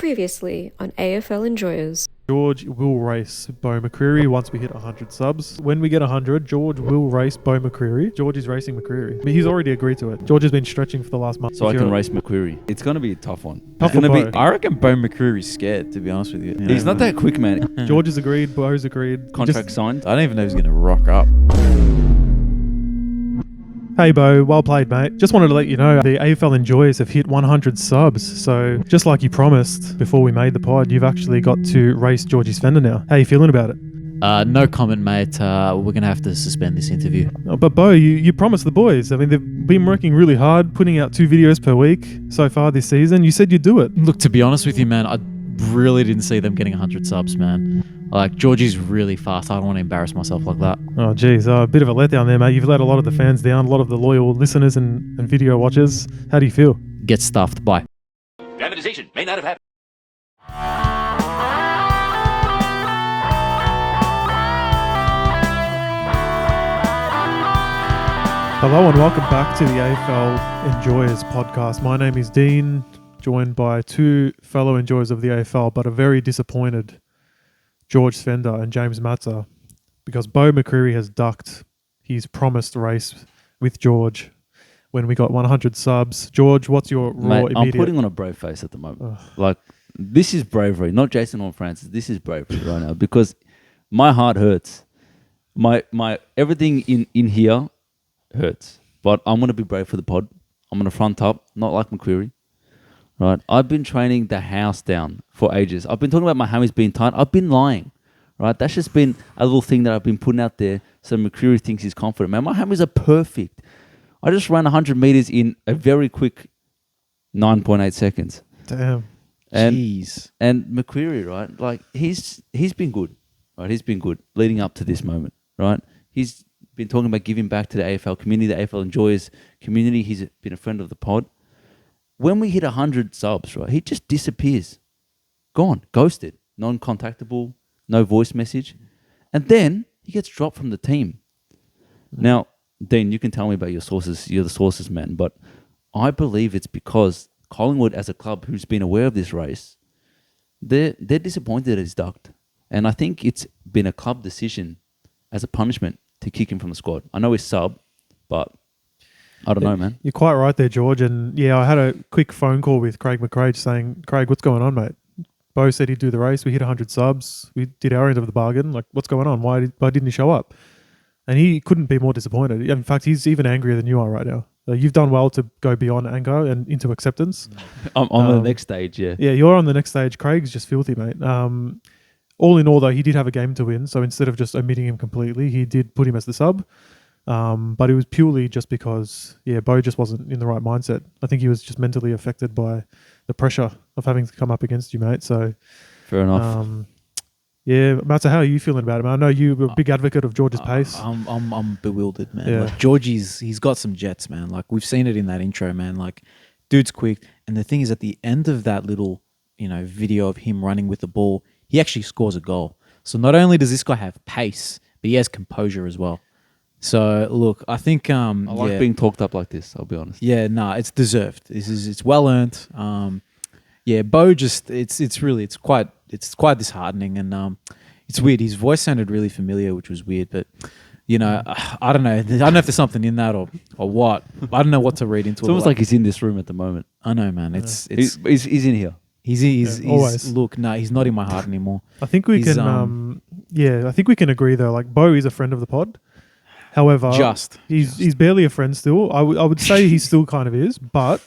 Previously on AFL Enjoyers. George will race Beau McCreary once we hit 100 subs. When we get 100, George will race Beau McCreary. George is racing McCreary. I mean, he's already agreed to it. George has been stretching for the last month. So I can race McCreary. It's going to be a tough one. Tough for Beau. I reckon Beau McCreary's scared, to be honest with you. He's not that quick, man. George has agreed. Beau's agreed. Contract signed. I don't even know if he's going to rock up. Hey Beau, well played mate. Just wanted to let you know the AFL Enjoyers have hit 100 subs. So just like you promised before we made the pod, you've actually got to race Georgie Sfenda now. How you feeling about it? No comment, mate. We're going to have to suspend this interview. But Beau, you promised the boys. I mean, they've been working really hard, putting out 2 videos per week so far this season. You said you'd do it. Look, to be honest with you, man, I really didn't see them getting 100 subs, man. Like, Georgie's really fast. I don't want to embarrass myself like that. Oh, geez. A bit of a letdown there, mate. You've let a lot of the fans down, a lot of the loyal listeners and video watchers. How do you feel? Get stuffed. Bye. Dramatization may not have happened. Hello and welcome back to the AFL Enjoyers podcast. My name is Dean, joined by 2 fellow enjoyers of the AFL, but a very disappointed George Sfenda and James Matsa, because Beau McCreary has ducked his promised race with George when we got 100 subs. George, what's your raw Mate, immediate... I'm putting on a brave face at the moment. Like, this is bravery, not Jason or Francis. This is bravery right now because my heart hurts. My everything in here hurts. But I'm going to be brave for the pod. I'm going to front up, not like McCreary. Right, I've been training the house down for ages. I've been talking about my hammies being tight. I've been lying, right? That's just been a little thing that I've been putting out there so McCreary thinks he's confident. Man, my hammies are perfect. I just ran 100 meters in a very quick 9.8 seconds. Damn. Jeez. And McCreary, right? Like he's been good, right? He's been good leading up to this moment, right? He's been talking about giving back to the AFL community, the AFL Enjoyers community. He's been a friend of the pod. When we hit 100 subs, right, he just disappears. Gone. Ghosted. Non-contactable. No voice message. And then he gets dropped from the team. Now, Dean, you can tell me about your sources. You're the sources man. But I believe it's because Collingwood as a club who's been aware of this race, they're disappointed that he's ducked. And I think it's been a club decision as a punishment to kick him from the squad. I know he's sub, but... I don't know, man. You're quite right there, George. And yeah, I had a quick phone call with Craig McRae saying, Craig, what's going on, mate? Beau said he'd do the race. We hit 100 subs. We did our end of the bargain. Like, what's going on? Why didn't he show up? And he couldn't be more disappointed. In fact, he's even angrier than you are right now. You've done well to go beyond anger and into acceptance. I'm on the next stage, yeah. Yeah, you're on the next stage. Craig's just filthy, mate. All in all, though, he did have a game to win. So instead of just omitting him completely, he did put him as the sub. But it was purely just because, Beau just wasn't in the right mindset. I think he was just mentally affected by the pressure of having to come up against you, mate. So, fair enough. Matsa, how are you feeling about him? I know you were a big advocate of George's pace. I'm bewildered, man. Yeah. Like, he's got some jets, man. Like, we've seen it in that intro, man. Like, dude's quick. And the thing is, at the end of that little, video of him running with the ball, he actually scores a goal. So not only does this guy have pace, but he has composure as well. So look, I think I like being talked up like this. I'll be honest. Yeah, it's deserved. It's well earned. Beau just it's quite disheartening, and it's weird. His voice sounded really familiar, which was weird. But I don't know. I don't know if there's something in that or what. I don't know what to read into it. It's almost like he's in this room at the moment. I know, man. He's in here. He's always. Look, he's not in my heart anymore. I think we can. I think we can agree though. Like Beau is a friend of the pod. However, he's barely a friend still. I would say he still kind of is, but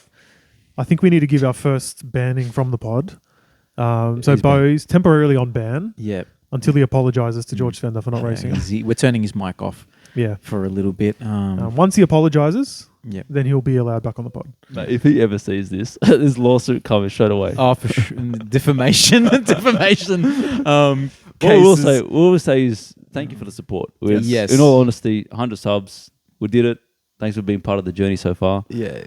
I think we need to give our first banning from the pod. So Beau's temporarily on ban until he apologises to George Sfenda for not racing him. We're turning his mic off for a little bit. Once he apologises, then he'll be allowed back on the pod. Mate, if he ever sees this, this lawsuit coming straight away. Oh, for sure. Defamation. What we'll say is thank you for the support. Yes. In all honesty, 100 subs, we did it. Thanks for being part of the journey so far. Yeah.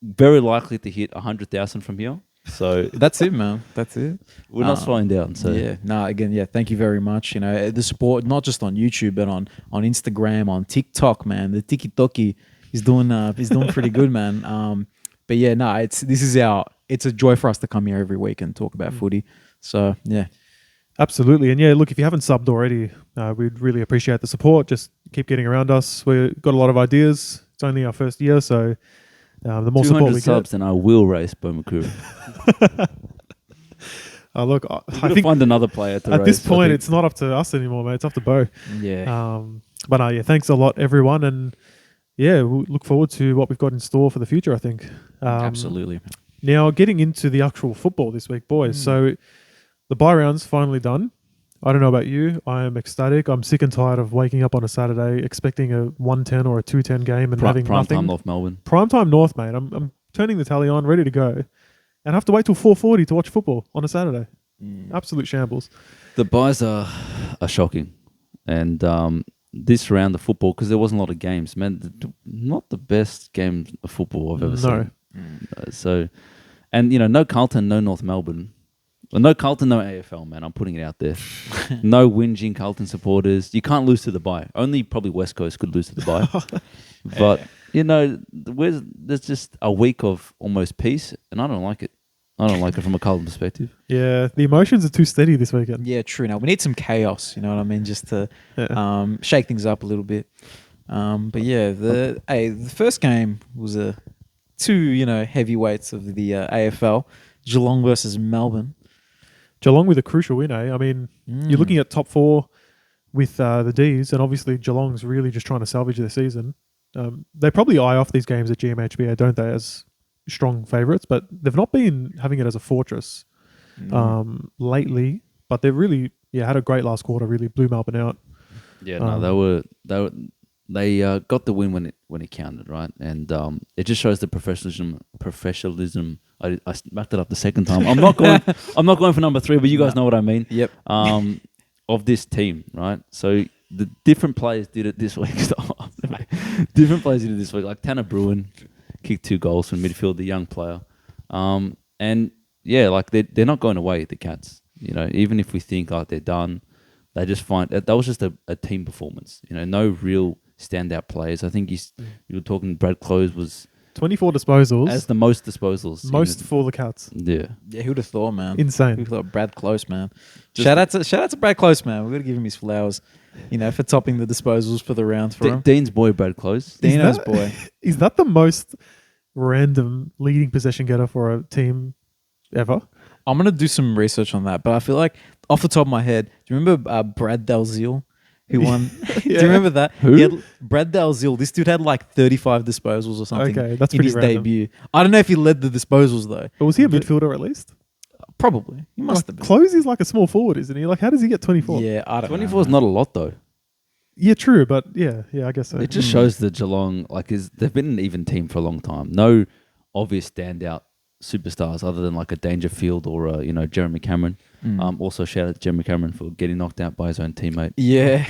Very likely to hit 100,000 from here. So that's it, man. That's it. We're not slowing down. So thank you very much. The support, not just on YouTube, but on Instagram, on TikTok, man. The Tiki Toki is doing pretty good, man. But this is it's a joy for us to come here every week and talk about footy. So yeah. Absolutely. And yeah, look, if you haven't subbed already, we'd really appreciate the support. Just keep getting around us. We've got a lot of ideas. It's only our first year, so the more support 200 we subs get. and I will race Bomakuru. Look, I I think find another player to at race. this I point, think. it's not up to us anymore, mate. It's up to Bo. Yeah. But yeah, thanks a lot, everyone. And yeah, we'll look forward to what we've got in store for the future, I think. Absolutely. Now, getting into the actual football this week, boys. So the bye round's finally done. I don't know about you. I am ecstatic. I'm sick and tired of waking up on a Saturday expecting a 110 or a 210 game and having Prime nothing. time North Melbourne. Primetime North, mate. I'm turning the tally on, ready to go. And have to wait till 4:40 to watch football on a Saturday. Absolute shambles. The buys are shocking. And this round of football, because there wasn't a lot of games, man, not the best game of football I've ever seen. So, and, no Carlton, no North Melbourne. Well, no Carlton, no AFL, man. I'm putting it out there. No whinging Carlton supporters. You can't lose to the bye. Only probably West Coast could lose to the bye. But, there's just a week of almost peace, and I don't like it. I don't like it from a Carlton perspective. Yeah, the emotions are too steady this weekend. Yeah, true. Now we need some chaos. You know what I mean, just to Yeah. shake things up a little bit. But yeah, the first game was two heavyweights of the AFL, Geelong versus Melbourne. Geelong with a crucial win, eh? I mean, you're looking at top four with the Ds, and obviously Geelong's really just trying to salvage their season. They probably eye off these games at GMHBA, don't they, as strong favourites, but they've not been having it as a fortress lately. But they've really, had a great last quarter. Really blew Melbourne out. Yeah, they got the win when it counted, right? And it just shows the professionalism. I backed it up the second time. I'm not going for number 3, but you guys know what I mean. Yep. Of this team, right? So the different players did it this week. Different players did it this week. Like Tanner Bruin kicked 2 goals from midfield, the young player. And yeah, like they're not going away, the Cats. Even if we think they're done, they just find that was just a team performance. No real standout players. I think you were talking. Brad Close was 24 disposals. as the most disposals. Most for the Cats. Yeah. Yeah, who'd have thought, man? Insane. Who'd have thought Brad Close, man? Shout out to Brad Close, man. We've got to give him his flowers, for topping the disposals for the round for him. Dean's boy, Brad Close. Dino's boy. Is that the most random leading possession getter for a team ever? I'm going to do some research on that, but I feel like off the top of my head, do you remember Brad Dalziel, who won? Do you remember that? Who? Brad Dalziel. This dude had like 35 disposals or something Okay, that's in pretty his random. debut. I don't know if he led the disposals though. But was he a midfielder at least? Probably. He must have been. Close is like a small forward, isn't he? Like, how does he get 24? Yeah, I don't know. 24 is not a lot though. Yeah, true, but yeah, I guess so. It just shows that Geelong they've been an even team for a long time. No obvious standout superstars other than like a Dangerfield or Jeremy Cameron. Also shout out to Jeremy Cameron for getting knocked out by his own teammate. Yeah.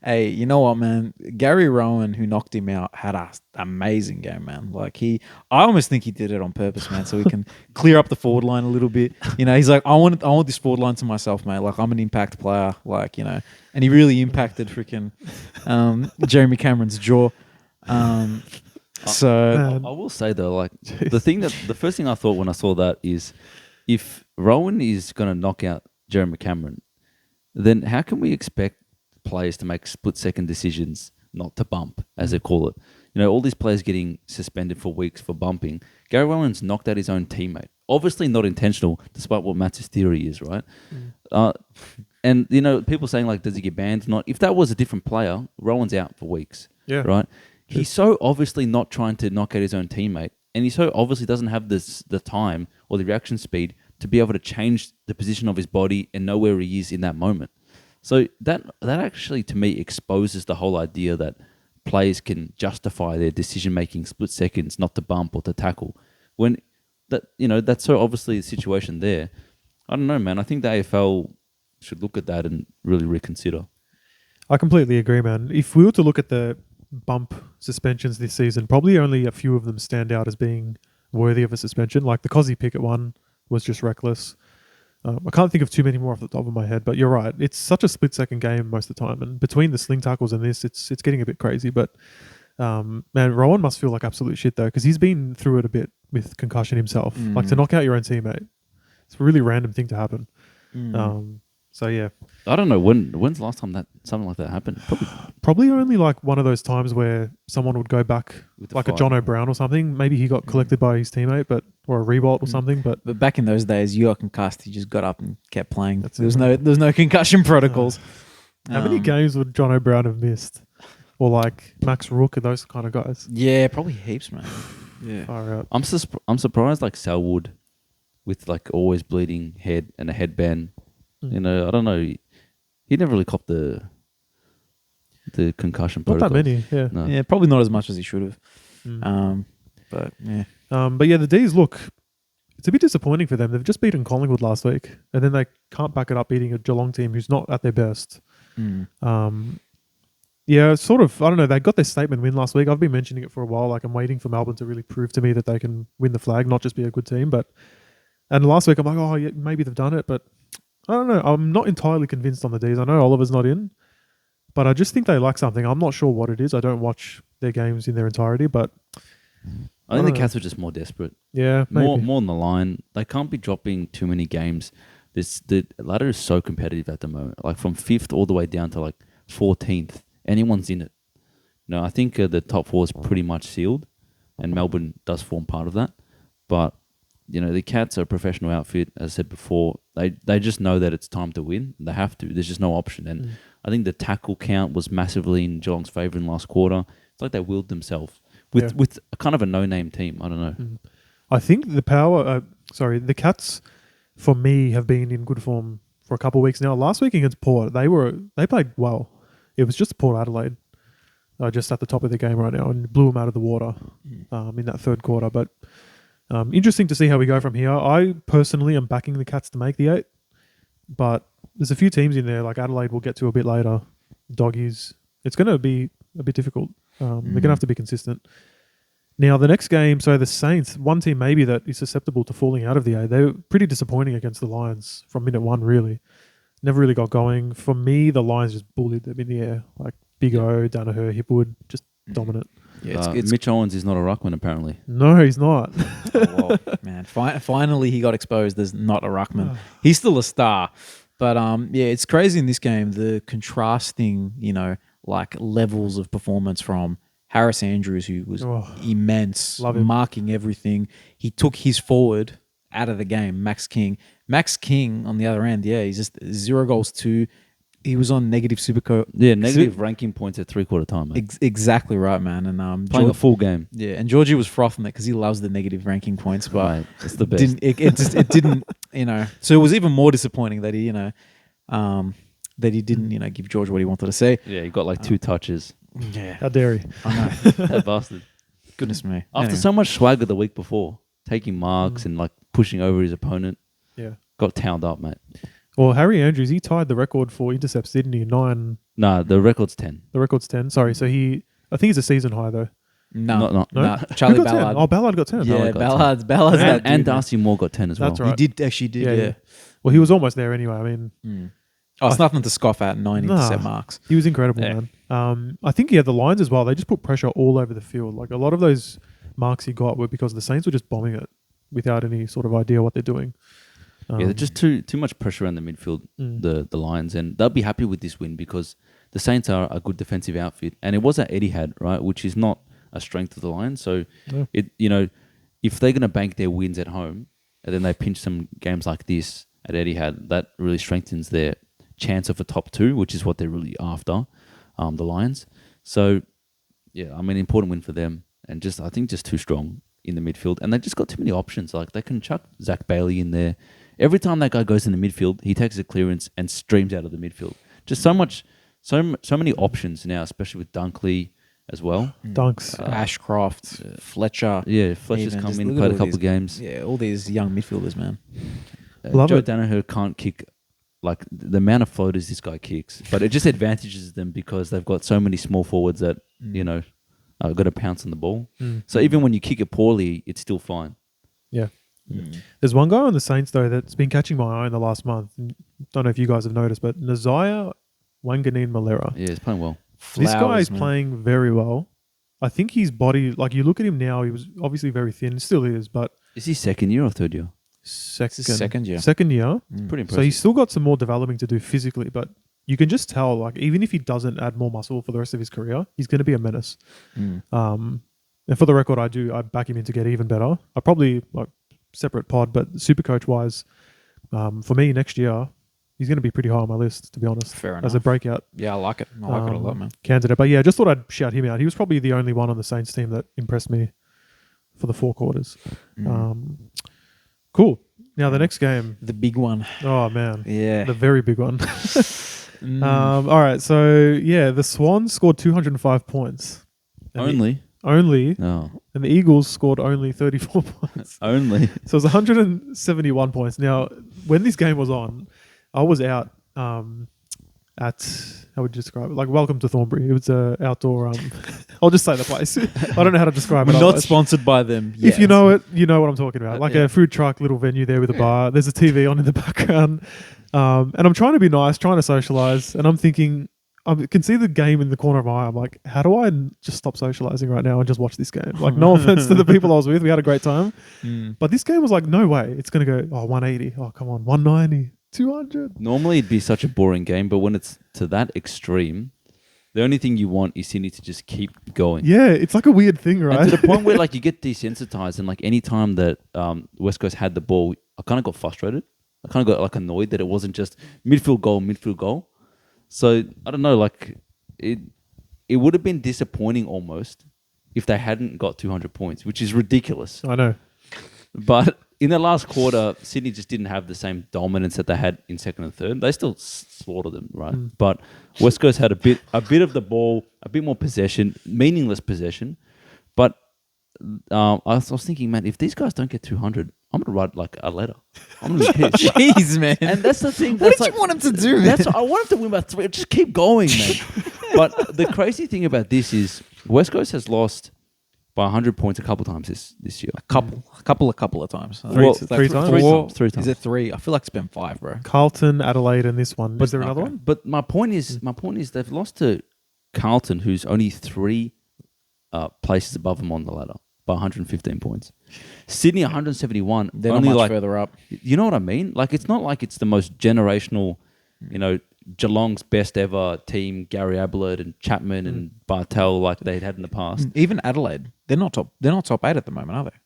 Hey, you know what, man? Gary Rowan, who knocked him out, had an amazing game, man. Like I almost think he did it on purpose, man, so he can clear up the forward line a little bit. He's like, I want this forward line to myself, mate. Like I'm an impact player, and he really impacted freaking Jeremy Cameron's jaw. So I will say though, like the first thing I thought when I saw that is, if Rowan is going to knock out Jeremy Cameron, then how can we expect players to make split-second decisions not to bump, as they call it? All these players getting suspended for weeks for bumping. Gary Rowan's knocked out his own teammate. Obviously not intentional, despite what Matsa's theory is, right? And people saying like, does he get banned? Not. If that was a different player, Rowan's out for weeks. Yeah. Right. He's so obviously not trying to knock out his own teammate, and he so obviously doesn't have the time or the reaction speed to be able to change the position of his body and know where he is in that moment. So that actually, to me, exposes the whole idea that players can justify their decision-making split seconds not to bump or to tackle. When that's so obviously the situation there. I don't know, man. I think the AFL should look at that and really reconsider. I completely agree, man. If we were to look at the bump suspensions this season, probably only a few of them stand out as being worthy of a suspension. Like the Cozzy Pickett one was just reckless. I can't think of too many more off the top of my head, but you're right. It's such a split-second game most of the time, and between the sling tackles and this, it's getting a bit crazy. But man, Rowan must feel like absolute shit though, because he's been through it a bit with concussion himself. Mm. Like to knock out your own teammate. It's a really random thing to happen. So yeah, I don't know when's the last time that something like that happened. probably only like one of those times where someone would go back, With the like a fight. John O'Brown or something. Maybe he got collected by his teammate, or a Rebolt or something. But But back in those days, you got concussed. You just got up and kept playing. That's There was it. no concussion protocols. how many games would John O'Brown have missed? Or like Max Rook and those kind of guys? Yeah, probably heaps, man. Yeah. Far out. I'm surprised like Selwood with like always bleeding head and a headband. You know, I don't know. He never really copped the concussion Not protocol. that many, yeah. No. Yeah, probably not as much as he should have. Mm. But yeah. But yeah, the D's look, it's a bit disappointing for them. They've just beaten Collingwood last week, and then they can't back it up beating a Geelong team who's not at their best. Yeah, sort of. I don't know. They got their statement win last week. I've been mentioning it for a while. Like I'm waiting for Melbourne to really prove to me that they can win the flag, not just be a good team. And last week I'm like, oh yeah, maybe they've done it, but I don't know. I'm not entirely convinced on the D's. I know Oliver's not in, but I just think they lack something. I'm not sure what it is. I don't watch their games in their entirety, but I think the Cats are just more desperate. yeah, maybe. More on the line. They can't be dropping too many games. The ladder is so competitive at the moment. Like from 5th all the way down to like 14th. Anyone's in it. No, I think the top 4 is pretty much sealed, and Melbourne does form part of that. But you know, the Cats are a professional outfit. As I said before, they just know that it's time to win. They have to. There's just no option. And I think the tackle count was massively in Geelong's favour in last quarter. It's like they willed themselves with a kind of a no-name team. I don't know. I think the Cats, for me, have been in good form for a couple of weeks now. Last week against Port, they played well. It was just Port Adelaide, just at the top of the game right now, and blew them out of the water in that third quarter. But interesting to see how we go from here. I personally am backing the Cats to make the 8, but there's a few teams in there, like Adelaide we'll get to a bit later, Doggies. It's going to be a bit difficult. They're going to have to be consistent. Now, the next game, so the Saints, one team maybe that is susceptible to falling out of the 8. They were pretty disappointing against the Lions from minute 1, really. Never really got going. For me, the Lions just bullied them in the air. Like Big O, Danaher, Hipwood, just dominant. Yeah, it's Mitch Owens is not a ruckman, apparently. No, he's not. well, man. Finally, he got exposed as not a ruckman. He's still a star, but yeah, it's crazy in this game. The contrasting, like levels of performance from Harris Andrews, who was immense, Love him. marking everything. He took his forward out of the game, Max King. Max King on the other end, yeah, he's just 0 goals, 2. He was on negative Negative ranking points at 3/4 time, man. Exactly right, man. And Playing a full game. yeah, and Georgie was frothing it because he loves the negative ranking points, but Right, it's the best. it didn't, So it was even more disappointing that he, that he didn't, give George what he wanted to say. Yeah, he got like 2 touches. Yeah, How dare he? I know. That bastard. Goodness me. After Anyway. so much swagger the week before, taking marks and like pushing over his opponent, Yeah. got towned up, mate. Well, Harry Andrews, he tied the record for intercepts, didn't he? 9. Nah, the record's 10. The record's 10. Sorry. So I think he's a season high though. No, No. No? Charlie Who got 10? Ballard. Oh, Ballard got 10. Yeah, Ballard got Ballard's that And dude, man. Darcy Moore got 10 as well. That's right. He actually did, yeah. Well, he was almost there anyway. I mean, Oh, it's nothing to scoff at. 9 Nah. intercept marks. he was incredible, Yeah. man. I think he had the lines as well. They just put pressure all over the field. Like a lot of those marks he got were because the Saints were just bombing it without any sort of idea what they're doing. Yeah, there's just too much pressure around the midfield, the Lions, and they'll be happy with this win because the Saints are a good defensive outfit, and it was at Etihad, right, which is not a strength of the Lions. So if they're going to bank their wins at home and then they pinch some games like this at Etihad, that really strengthens their chance of a top 2, which is what they're really after, the Lions. So yeah, I mean, important win for them, and I think just too strong in the midfield, and they just got too many options. Like they can chuck Zach Bailey in there. Every time that guy goes in the midfield, he takes a clearance and streams out of the midfield. Just so many options now, especially with Dunkley as well. dunks. Ashcroft, Fletcher. Yeah, Fletcher's Even come just in, look at played a all couple these- of games. Yeah, all these young midfielders, man. Love Joe it. Danaher can't kick, like the amount of floaters this guy kicks, but it just advantages them because they've got so many small forwards that got to pounce on the ball. So even when you kick it poorly, it's still fine. Yeah. There's one guy on the Saints though that's been catching my eye in the last month. Don't know if you guys have noticed, but Nazaya Wanganeen Malera. Yeah, he's playing well. This guy Flowers, is man. playing very well. I think his body, like you look at him now, he was obviously very thin, still is, but Is he second year or third year? second year. Second year. Pretty So impressive. he's still got some more developing to do physically, but you can just tell, like, even if he doesn't add more muscle for the rest of his career, he's going to be a menace. And for the record, I back him in to get even better. I probably, like, separate pod, but super coach wise, for me next year, he's going to be pretty high on my list, to be honest. Fair As a enough. breakout Yeah, I like it. I like it a lot, man. candidate. But yeah, just thought I'd shout him out. He was probably the only one on the Saints team that impressed me for the 4 quarters. Cool. Now the next game. The big one. Oh man, Yeah. the very big one. All right, so yeah, the Swans scored 205 points. Only, No. and the Eagles scored only 34 points. Only. So it was 171 points. Now, when this game was on, I was out at, how would you describe it? Like, welcome to Thornbury. It was a outdoor, I'll just say the place. I don't know how to describe it. We're not otherwise. sponsored by them. If you know it, you know what I'm talking about. Like Yeah. a food truck, little venue there with a bar. There's a TV on in the background. And I'm trying to be nice, trying to socialize. And I'm thinking, I can see the game in the corner of my eye. I'm like, how do I just stop socializing right now and just watch this game? Like, no offense to the people I was with. We had a great time. But this game was like, no way. It's going to go, 180. Oh, come on. 190. 200. Normally it'd be such a boring game, but when it's to that extreme, the only thing you want is Sydney to just keep going. Yeah, it's like a weird thing, right? And to the point where like you get desensitized, and like any time that West Coast had the ball, I kind of got frustrated. I kind of got like annoyed that it wasn't just midfield goal. So I don't know, like it would have been disappointing almost if they hadn't got 200 points, which is ridiculous. I know. But in the last quarter, Sydney just didn't have the same dominance that they had in second and third. They still slaughtered them, right? But West Coast had a bit of the ball, a bit more possession, meaningless possession. But I was thinking, man, if these guys don't get 200, I'm gonna write like a letter. I'm gonna be pissed. Jeez, man. And that's the thing. What That's did like, you want him to do, man? that's I want him to win by 3. Just keep going, man. But the crazy thing about this is West Coast has lost by 100 points a couple times this year. A couple of times. Well, three times? Three times. Is it 3? I feel like it's been 5, bro. Carlton, Adelaide, and this one. Is there another okay. one? But my point is they've lost to Carlton, who's only 3 places above them on the ladder by 115 points. Sydney 171. They're not only much like further up. You know what I mean? Like it's not like it's the most generational, you know, Geelong's best ever team, Gary Ablett and Chapman and Bartel like they'd had in the past. Even Adelaide, they're not top 8 at the moment, are they?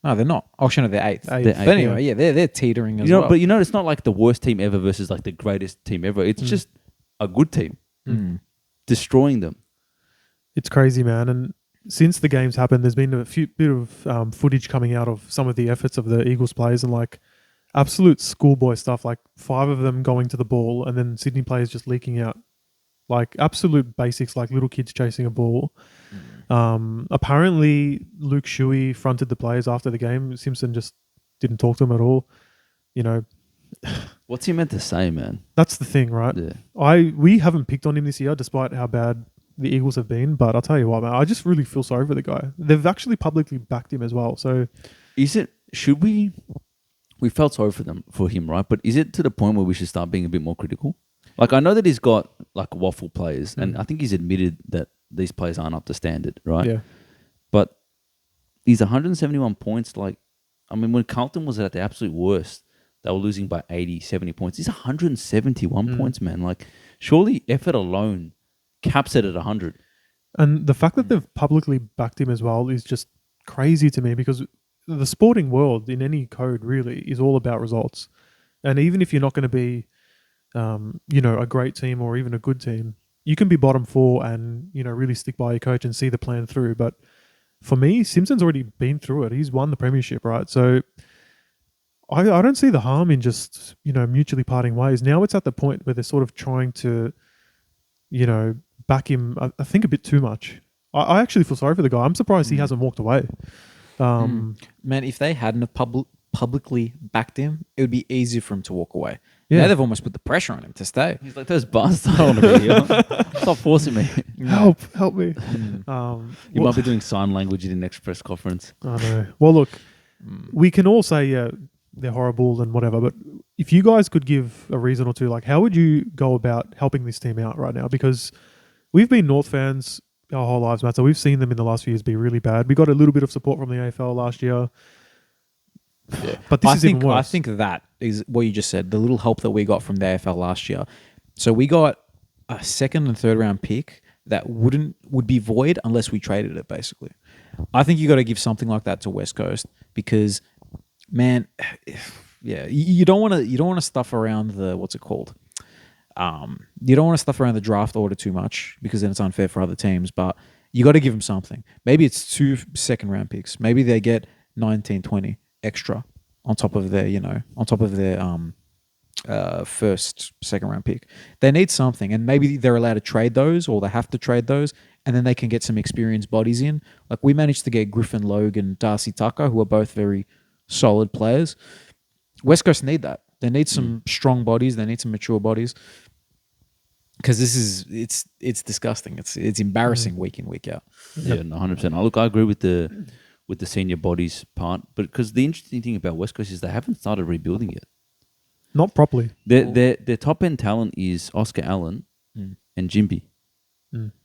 No, they're not. Oh, no, they're 8th. They're They're But eighth, anyway, yeah, they're teetering as You know, well. but you know, it's not like the worst team ever versus like the greatest team ever. It's just a good team destroying them. It's crazy, man. And since the games happened, there's been a bit of footage coming out of some of the efforts of the Eagles players and like absolute schoolboy stuff, like 5 of them going to the ball and then Sydney players just leaking out. Like absolute basics, like little kids chasing a ball. Apparently, Luke Shuey fronted the players after the game. Simpson just didn't talk to them at all. You know, What's he meant to say, man? that's the thing, right? Yeah. We haven't picked on him this year, despite how bad the Eagles have been. But I'll tell you what, man, I just really feel sorry for the guy. They've actually publicly backed him as well. So Should we felt sorry for him, right? But is it to the point where we should start being a bit more critical? Like I know that he's got like waffle players, and I think he's admitted that these players aren't up to standard, right? yeah, But he's 171 points. Like, I mean, when Carlton was at the absolute worst, they were losing by 80, 70 points. He's 171 points, man. Like, surely effort alone caps it at 100. and the fact that they've publicly backed him as well is just crazy to me because the sporting world in any code really is all about results. And even if you're not going to be, a great team or even a good team, you can be bottom 4 and, really stick by your coach and see the plan through. But for me, Simpson's already been through it. He's won the premiership, right? So I don't see the harm in just, mutually parting ways. Now it's at the point where they're sort of trying to, back him, I think, a bit too much. I actually feel sorry for the guy. I'm surprised he hasn't walked away. Man, if they hadn't have publicly backed him, it would be easier for him to walk away. Yeah. Now they've almost put the pressure on him to stay. He's like, those bastards don't want to be here. Stop forcing me. Help me. You might be doing sign language in the next press conference. I know. Well, look, we can all say, yeah, they're horrible and whatever, but if you guys could give a reason or two, like how would you go about helping this team out right now? Because we've been North fans our whole lives, Matt. So we've seen them in the last few years be really bad. We got a little bit of support from the AFL last year. Yeah. But this is even worse. I think that is what you just said. The little help that we got from the AFL last year. So we got a second and third round pick that would be void unless we traded it. Basically, I think you got to give something like that to West Coast because, man, yeah, you don't want to stuff around the what's it called. You don't want to stuff around the draft order too much because then it's unfair for other teams. But you got to give them something. Maybe it's 2 second round picks. Maybe they get 19, 20 extra on top of their first, second round pick. They need something, and maybe they're allowed to trade those, or they have to trade those, and then they can get some experienced bodies in. Like we managed to get Griffin Logue, Darcy Tucker, who are both very solid players. West Coast need that. They need some strong bodies. They need some mature bodies. Because it's disgusting. It's embarrassing week in, week out. Yeah, 100%. Look, I agree with the senior bodies part, but because the interesting thing about West Coast is they haven't started rebuilding yet. Not properly. Their top end talent is Oscar Allen and Jimby.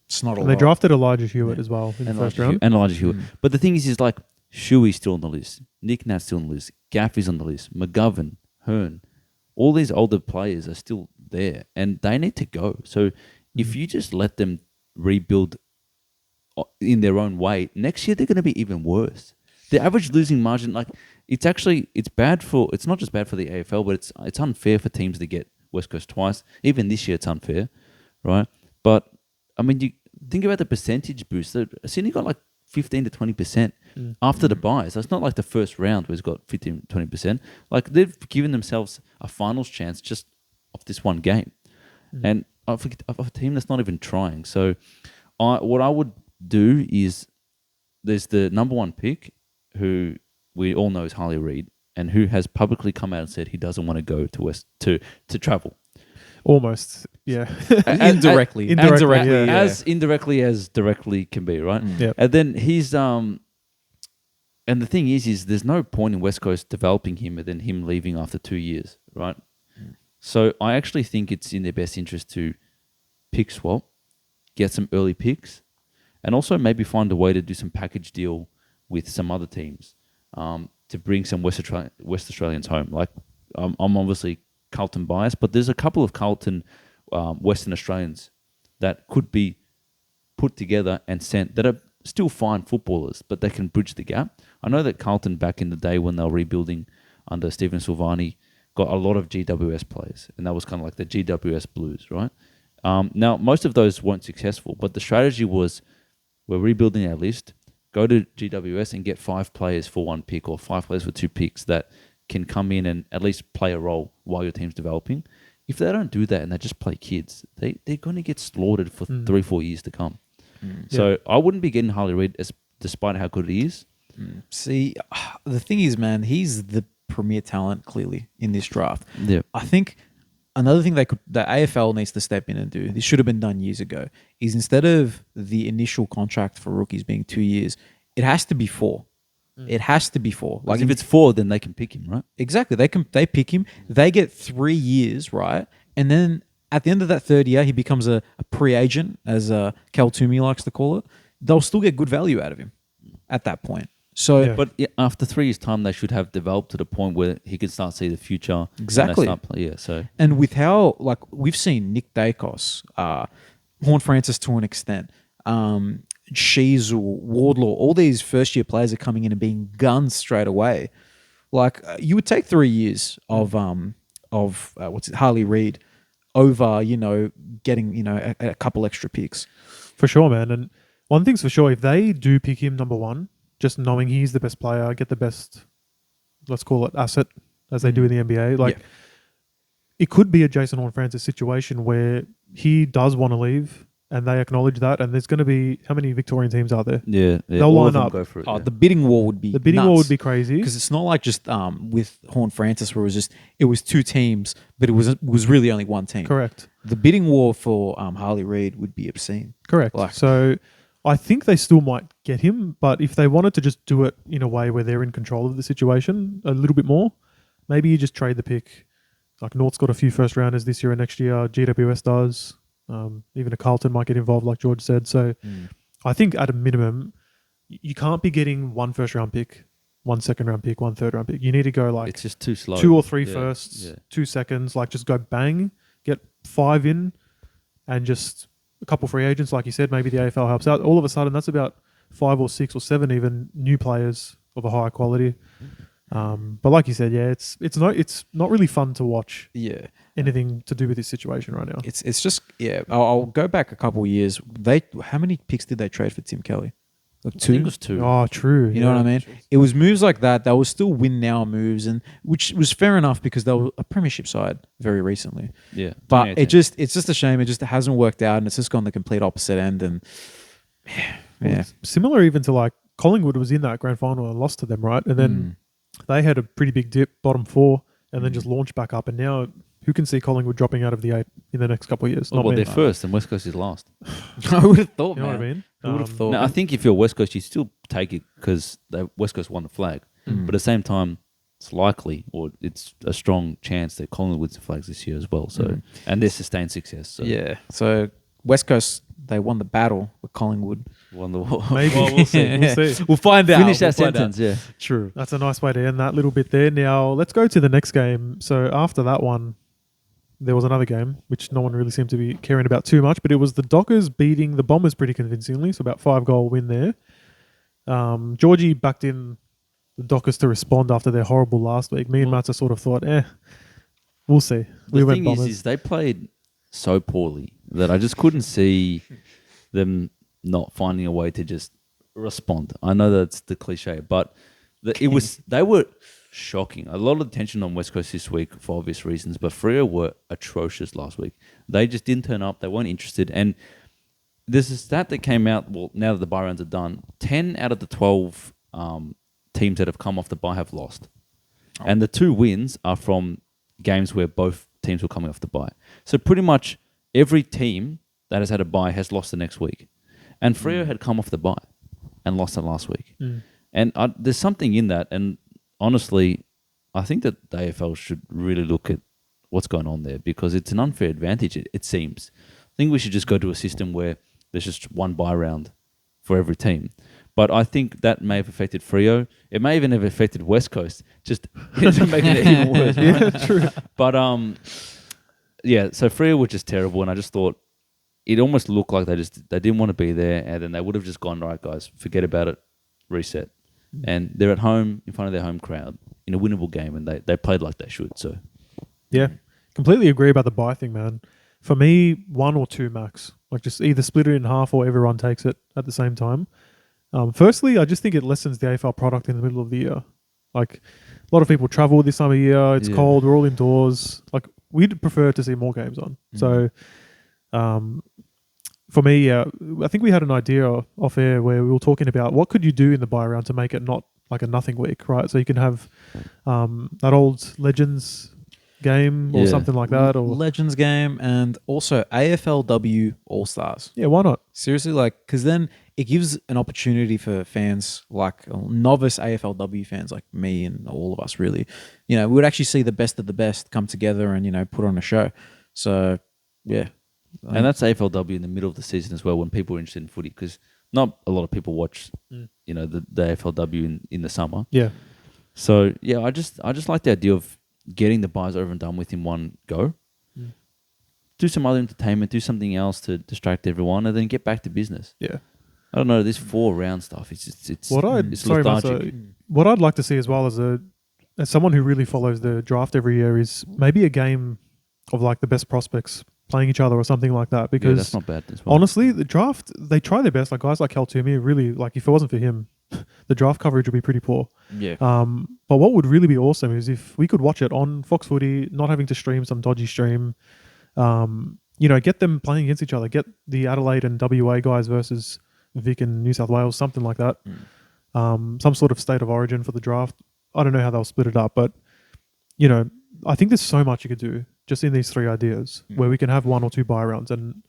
It's not a And lot. they drafted Elijah Hewitt as well in the first round. And Elijah Hewitt. But the thing is like Shuey's still on the list, Nick Nat's still on the list, Gaffey's on the list, McGovern, Hearn. All these older players are still there, and they need to go. So if you just let them rebuild in their own way, next year they're going to be even worse. The average losing margin, like it's not just bad for the AFL, but it's unfair for teams to get West Coast twice. Even this year, it's unfair, right? But I mean, you think about the percentage boost. Sydney got like 15 to 20% after the bye. So it's not like the first round where it's got 15 to 20%. Like they've given themselves a finals chance just off this one game, and of a team that's not even trying. So what I would do is there's the number one pick, who we all know is Harley Reid, and who has publicly come out and said he doesn't want to go to travel. Almost, yeah. Indirectly. As indirectly as directly can be, right? Yep. And then he's and the thing is there's no point in West Coast developing him and then him leaving after 2 years, right? So I actually think it's in their best interest to pick swap, get some early picks, and also maybe find a way to do some package deal with some other teams to bring some West Australians home. Like I'm obviously Carlton biased, but there's a couple of Carlton Western Australians that could be put together and sent that are still fine footballers, but they can bridge the gap. I know that Carlton back in the day when they were rebuilding under Stephen Silvani got a lot of GWS players, and that was kind of like the GWS Blues, right? Now, most of those weren't successful, but the strategy was we're rebuilding our list, go to GWS and get 5 players for 1 pick or 5 players for 2 picks that can come in and at least play a role while your team's developing. If they don't do that and they just play kids, they're going to get slaughtered for 3-4 years to come. So I wouldn't be getting Harley Reid despite how good he is. See, the thing is, man, he's the premier talent clearly in this draft. Yeah. I think another thing the AFL needs to step in and do, this should have been done years ago, is instead of the initial contract for rookies being 2 years, it has to be 4. It has to be 4. Like if it's 4, then they can pick him, right? Exactly. They pick him. They get 3 years, right? And then at the end of that third year, he becomes a pre-agent, as Cal Toomey likes to call it. They'll still get good value out of him at that point. So, Yeah. But after 3 years' time, they should have developed to the point where he can start to see the future. Exactly. And with how, like, we've seen Nick Dacos, Horn Francis to an extent, Sheasel, Wardlaw, all these first-year players are coming in and being guns straight away. Like, you would take 3 years of Harley Reid over, getting, a couple extra picks. For sure, man. And one thing's for sure, if they do pick him number 1, just knowing he's the best player, get the best, let's call it, asset, as they do in the NBA, like, it could be a Jason Horne-Francis situation where he does want to leave and they acknowledge that, and there's going to be, how many Victorian teams are there? Yeah. They'll all line of them up. go for it. The bidding war would be war would be crazy. Because it's not like just with Horne-Francis where it was 2 teams, but it was really only 1 team. Correct. The bidding war for Harley Reid would be obscene. Correct. So I think they still might get him, but if they wanted to just do it in a way where they're in control of the situation a little bit more, maybe you just trade the pick. Like North's got a few first rounders this year and next year. GWS does. Even a Carlton might get involved, like George said. So I think at a minimum, you can't be getting 1 first round pick, 1 second round pick, 1 third round pick. You need to go like It's just too slow. 2 or 3 Yeah, firsts, yeah. 2 seconds, like just go bang, get 5 in, and just a couple free agents, like you said, maybe the AFL helps out. All of a sudden, that's about 5 or 6 or 7 even new players of a higher quality. But like you said, yeah, it's not really fun to watch Yeah. anything to do with this situation right now. It's just, yeah. I'll go back a couple of years. How many picks did they trade for Tim Kelly? Like I 2? think it was 2. Oh, true. You know what I mean? It was moves like that. That was still win now moves, and which was fair enough because they were a premiership side very recently. Yeah. But 2018. it's just a shame. It just hasn't worked out, and it's just gone the complete opposite end. And yeah, Similar even to like Collingwood was in that grand final and lost to them, right? And then they had a pretty big dip, bottom 4, and then just launched back up. And now, who can see Collingwood dropping out of the 8 in the next couple of years? Well, Not me. they're first and West Coast is last. I would have thought, You know man. what I mean? Who would have thought? Now, I think if you're West Coast, you still take it because West Coast won the flag. But at the same time, it's likely, or it's a strong chance that Collingwood wins the flags this year as well. So, and they're sustained success. So Yeah. So West Coast, they won the battle with Collingwood. won the war. Maybe. We'll see. We'll see. We'll find out. Finish that We'll find sentence. Yeah. True. That's a nice way to end that little bit there. Now, let's go to the next game. So after that one, there was another game, which no one really seemed to be caring about too much, but it was the Dockers beating the Bombers pretty convincingly, so about 5-goal win there. Georgie backed in the Dockers to respond after their horrible last week. Me and Matsa sort of thought, we'll see. We The went thing Bombers. is they played so poorly that I just couldn't see them not finding a way to just respond. I know that's the cliche, but they were shocking. A lot of attention on West Coast this week for obvious reasons, but Freo were atrocious last week. They just didn't turn up. They weren't interested. And there's a stat that came out, well, now that the bye rounds are done, 10 out of the 12 teams that have come off the bye have lost. And the 2 wins are from games where both teams were coming off the bye. So pretty much every team that has had a bye has lost the next week. And Freo had come off the bye and lost it last week. And there's something in that. And honestly, I think that the AFL should really look at what's going on there because it's an unfair advantage, it seems. I think we should just go to a system where there's just one bye round for every team. But I think that may have affected Freo. It may even have affected West Coast, just to make it even worse. Yeah, true. But so Freo were just terrible, and I just thought it almost looked like they didn't want to be there, and then they would have just gone, right, guys, forget about it, reset. And they're at home in front of their home crowd in a winnable game, and they played like they should. So Yeah, completely agree about the bye thing, man. For me, 1 or 2 max. Like just either split it in half or everyone takes it at the same time. Firstly, I just think it lessens the AFL product in the middle of the year. Like a lot of people travel this time of year. It's cold. We're all indoors. Like we'd prefer to see more games on. So for me, I think we had an idea off air where we were talking about what could you do in the bye round to make it not like a nothing week, right? So you can have that old Legends game or something like that, or Legends game, and also AFLW All Stars. yeah, why not? Seriously, like, because then it gives an opportunity for fans like novice AFLW fans like me and all of us, really. We would actually see the best of the best come together and put on a show. So yeah, and that's AFLW in the middle of the season as well, when people are interested in footy, because not a lot of people watch, the AFLW in the summer. Yeah, So yeah, I just like the idea of getting the buys over and done with in one go. Do some other entertainment, do something else to distract everyone, and then get back to business. yeah. I don't know, this 4-round stuff. It's What it's lethargic. what I'd like to see as well as someone who really follows the draft every year is maybe a game of like the best prospects playing each other or something like that. Yeah, Because that's not bad as well. honestly, the draft, they try their best. Like guys like Cal Toomey, really, like if it wasn't for him, the draft coverage would be pretty poor. yeah. But what would really be awesome is if we could watch it on Fox Footy, not having to stream some dodgy stream. Get them playing against each other. Get the Adelaide and WA guys versus Vic and New South Wales, something like that. Some sort of state of origin for the draft. I don't know how they'll split it up, but I think there's so much you could do just in these 3 ideas where we can have 1 or 2 bye rounds and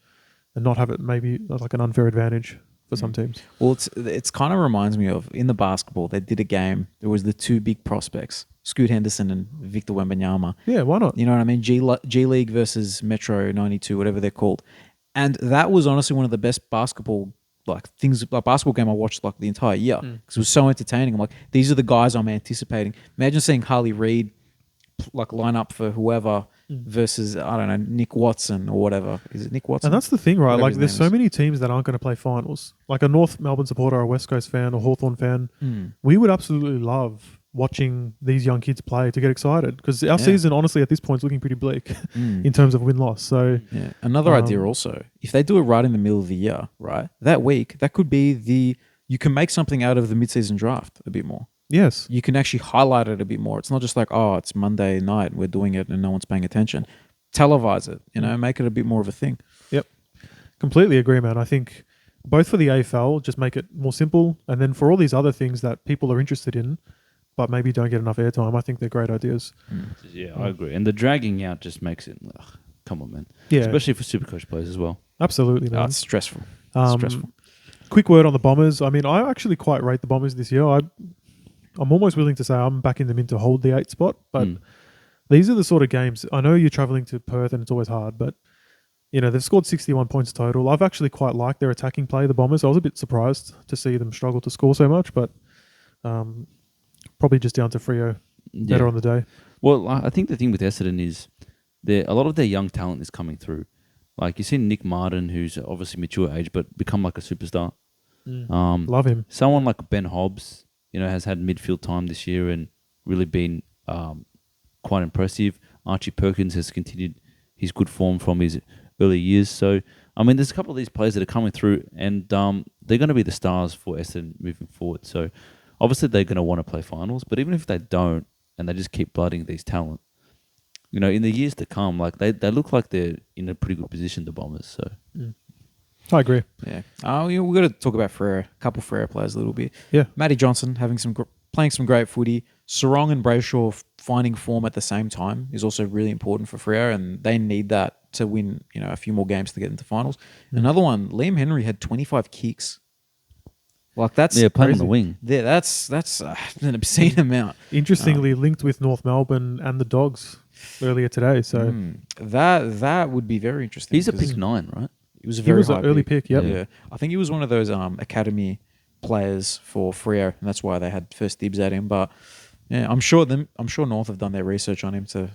not have it maybe like an unfair advantage for some teams. Well, it's kind of reminds me of in the basketball they did a game. There was the 2 big prospects, Scoot Henderson and Victor Wembanyama. Yeah, why not? You know what I mean? G League versus Metro 92, whatever they're called. And that was honestly one of the best basketball like things like basketball game I watched like the entire year because it was so entertaining. I'm like, these are the guys I'm anticipating. Imagine seeing Harley Reid like line up for whoever versus I don't know Nick Watson or whatever. Is it Nick Watson? And that's the thing, right? Whatever Like, his there's name so is. many teams that aren't going to play finals. Like a North Melbourne supporter, or a West Coast fan, or Hawthorn fan, we would absolutely love watching these young kids play to get excited because our season, honestly, at this point, is looking pretty bleak in terms of win-loss. So, Yeah. Another idea also, if they do it right in the middle of the year, right, that week, that could be you can make something out of the mid-season draft a bit more. yes. You can actually highlight it a bit more. It's not just like, oh, it's Monday night, we're doing it and no one's paying attention. Televise it, make it a bit more of a thing. Yep. Completely agree, man. I think both for the AFL, just make it more simple. And then for all these other things that people are interested in, but maybe don't get enough airtime, I think they're great ideas. Yeah, I agree. And the dragging out just makes it, come on, man. Yeah. Especially for Supercoach players as well. Absolutely, man. It's stressful. Um, Quick word on the Bombers. I mean, I actually quite rate the Bombers this year. I'm almost willing to say I'm backing them in to hold the 8th spot, but these are the sort of games. I know you're traveling to Perth and it's always hard, but they've scored 61 points total. I've actually quite liked their attacking play, the Bombers. I was a bit surprised to see them struggle to score so much, but probably just down to Freo better on the day. Well, I think the thing with Essendon is a lot of their young talent is coming through. Like you see Nick Martin, who's obviously mature age, but become like a superstar. Love him. Someone like Ben Hobbs, has had midfield time this year and really been quite impressive. Archie Perkins has continued his good form from his early years. So, I mean, there's a couple of these players that are coming through and they're going to be the stars for Essendon moving forward. So, obviously, they're going to want to play finals. But even if they don't and they just keep blooding these talent, in the years to come, like they look like they're in a pretty good position, the Bombers. So, I agree. Yeah. We've got to talk about Freo, a couple Freo players a little bit. Yeah. Matty Johnson having playing some great footy. Sarong and Brayshaw finding form at the same time is also really important for Freo, and they need that to win, a few more games to get into finals. Another one, Liam Henry had 25 kicks. Like that's playing on crazy. the wing. Yeah, that's an obscene amount. Interestingly linked with North Melbourne and the Dogs earlier today. So That would be very interesting. He's a 'cause pick 9, right? It was a he very was high an early pick. Yep. Yeah, I think he was one of those academy players for Freo, and that's why they had first dibs at him. But yeah, I'm sure North have done their research on him to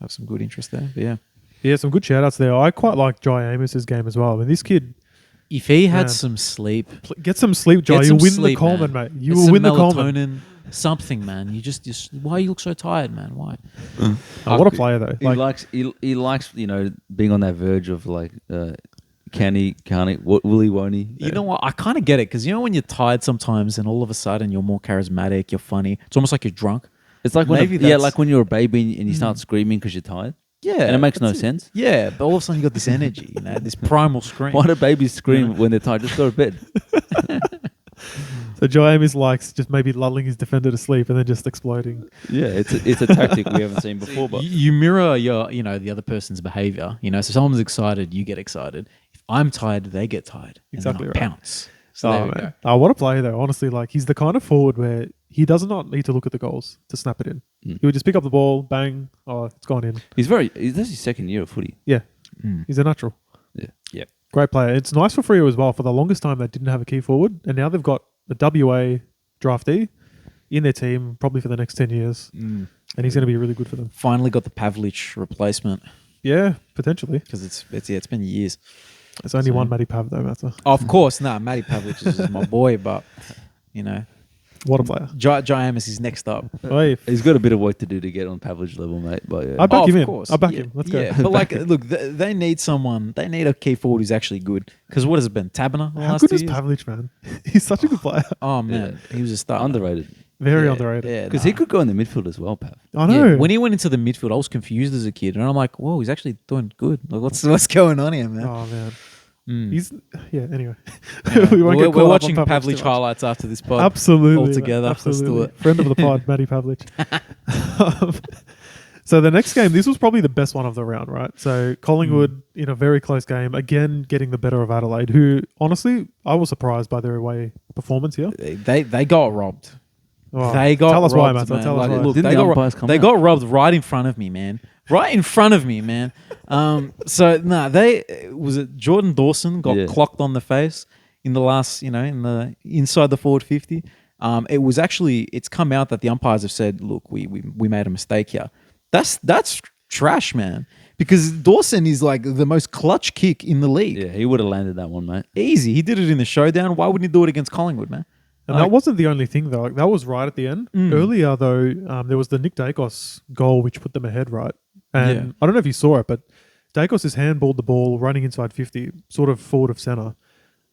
have some good interest there. But Yeah, some good shout outs there. I quite like Jai Amos's game as well. I mean, this kid, If he had Man. some sleep, get some sleep, Jai. get You'll some win sleep, the Coleman, man. mate. You Get will some win the Coleman. melatonin, something, man. You just why you look so tired, man? Why? What a player, though. He likes being on that verge of like can he, can't he, will he, won't he? You know what? I kind of get it because when you're tired sometimes, and all of a sudden you're more charismatic, you're funny. It's almost like you're drunk. It's like when Maybe that's- like when you're a baby and you start screaming because you're tired. yeah, And it makes no that's it. sense. Yeah, but all of a sudden you got this energy, this primal scream. Why do babies scream when they're tired? Just go to bed. So Jai Amos likes just maybe lulling his defender to sleep and then just exploding. Yeah, it's a tactic we haven't seen before. But You mirror your the other person's behavior. So someone's excited, you get excited. If I'm tired, they get tired. Exactly and then I right. Pounce. So there we go. Oh, what a player, though. Honestly, like he's the kind of forward where he does not need to look at the goals to snap it in. He would just pick up the ball, bang, it's gone in. this is his second year of footy. Yeah, he's a natural. Yeah. Great player. It's nice for Freo as well. For the longest time, they didn't have a key forward, and now they've got a WA draftee in their team probably for the next 10 years, and he's going to be really good for them. Finally got the Pavlich replacement Yeah, potentially. because it's been years. It's only one Matty Pav, though, Matsa. Of course, Matty Pavlich is my boy, but What a player. Jai Amos is next up. Hey, He's got a bit of work to do to get on Pavlich level, mate. But yeah. I back Oh, him of in. course. I back Yeah, him. Let's go. Yeah, but like, look, they need someone. They need a key forward who's actually good. Because what has it been? Tabner the How last good 2 is years? Pavlich, man? He's such a good player. Oh man, he was a star. underrated. Very Yeah, underrated. Yeah, Because he could go in the midfield as well, Pav. I know. When he went into the midfield, I was confused as a kid, and I'm like, "Whoa, he's actually doing good. Like, what's going on here, man?" Oh, man. Mm. He's, anyway. Yeah. we won't we're get caught up watching on Pavlich Pavlich too much. highlights after this pod. Absolutely. all mate. together. Let's do Absolutely. it. Friend of the pod, Matty Pavlich. So the next game, this was probably the best one of the round, right? So Collingwood in a very close game, again getting the better of Adelaide, who honestly, I was surprised by their away performance here. They got robbed. Oh, They got tell us robbed, why, Matt. man. Tell us Like, why. look, Didn't they the got umpires come they out? got robbed right in front of me, man. Right in front of me, man. So Jordan Dawson got Yeah. clocked on the face. in the last, in the inside the forward 50. It's come out that the umpires have said, look, we made a mistake here. That's trash, man. Because Dawson is like the most clutch kick in the league. Yeah, he would have landed that one, mate. Easy. He did it in the showdown. Why wouldn't he do it against Collingwood, man? And that wasn't the only thing, though. Like, that was right at the end. Earlier, though, there was the Nick Dacos goal, which put them ahead, right? And I don't know if you saw it, but Dacos has handballed the ball running inside 50, sort of forward of centre.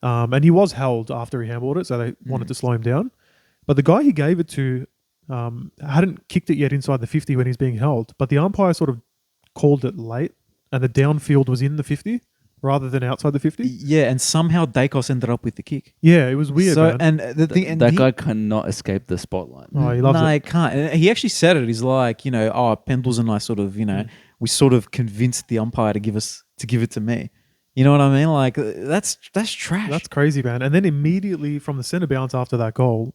And he was held after he handballed it, so they wanted to slow him down. But the guy he gave it to hadn't kicked it yet inside the 50 when he's being held. But the umpire sort of called it late, and the downfield was in the 50 rather than outside the 50. Yeah, and somehow Dacos ended up with the kick. Yeah, it was weird, man. And the thing, and That guy cannot escape the spotlight. Oh, he loves no, it. he can't. And he actually said it. He's like, Pendles and I sort of, we sort of convinced the umpire to give it to me. You know what I mean? Like that's trash. That's crazy, man. And then immediately from the centre bounce after that goal,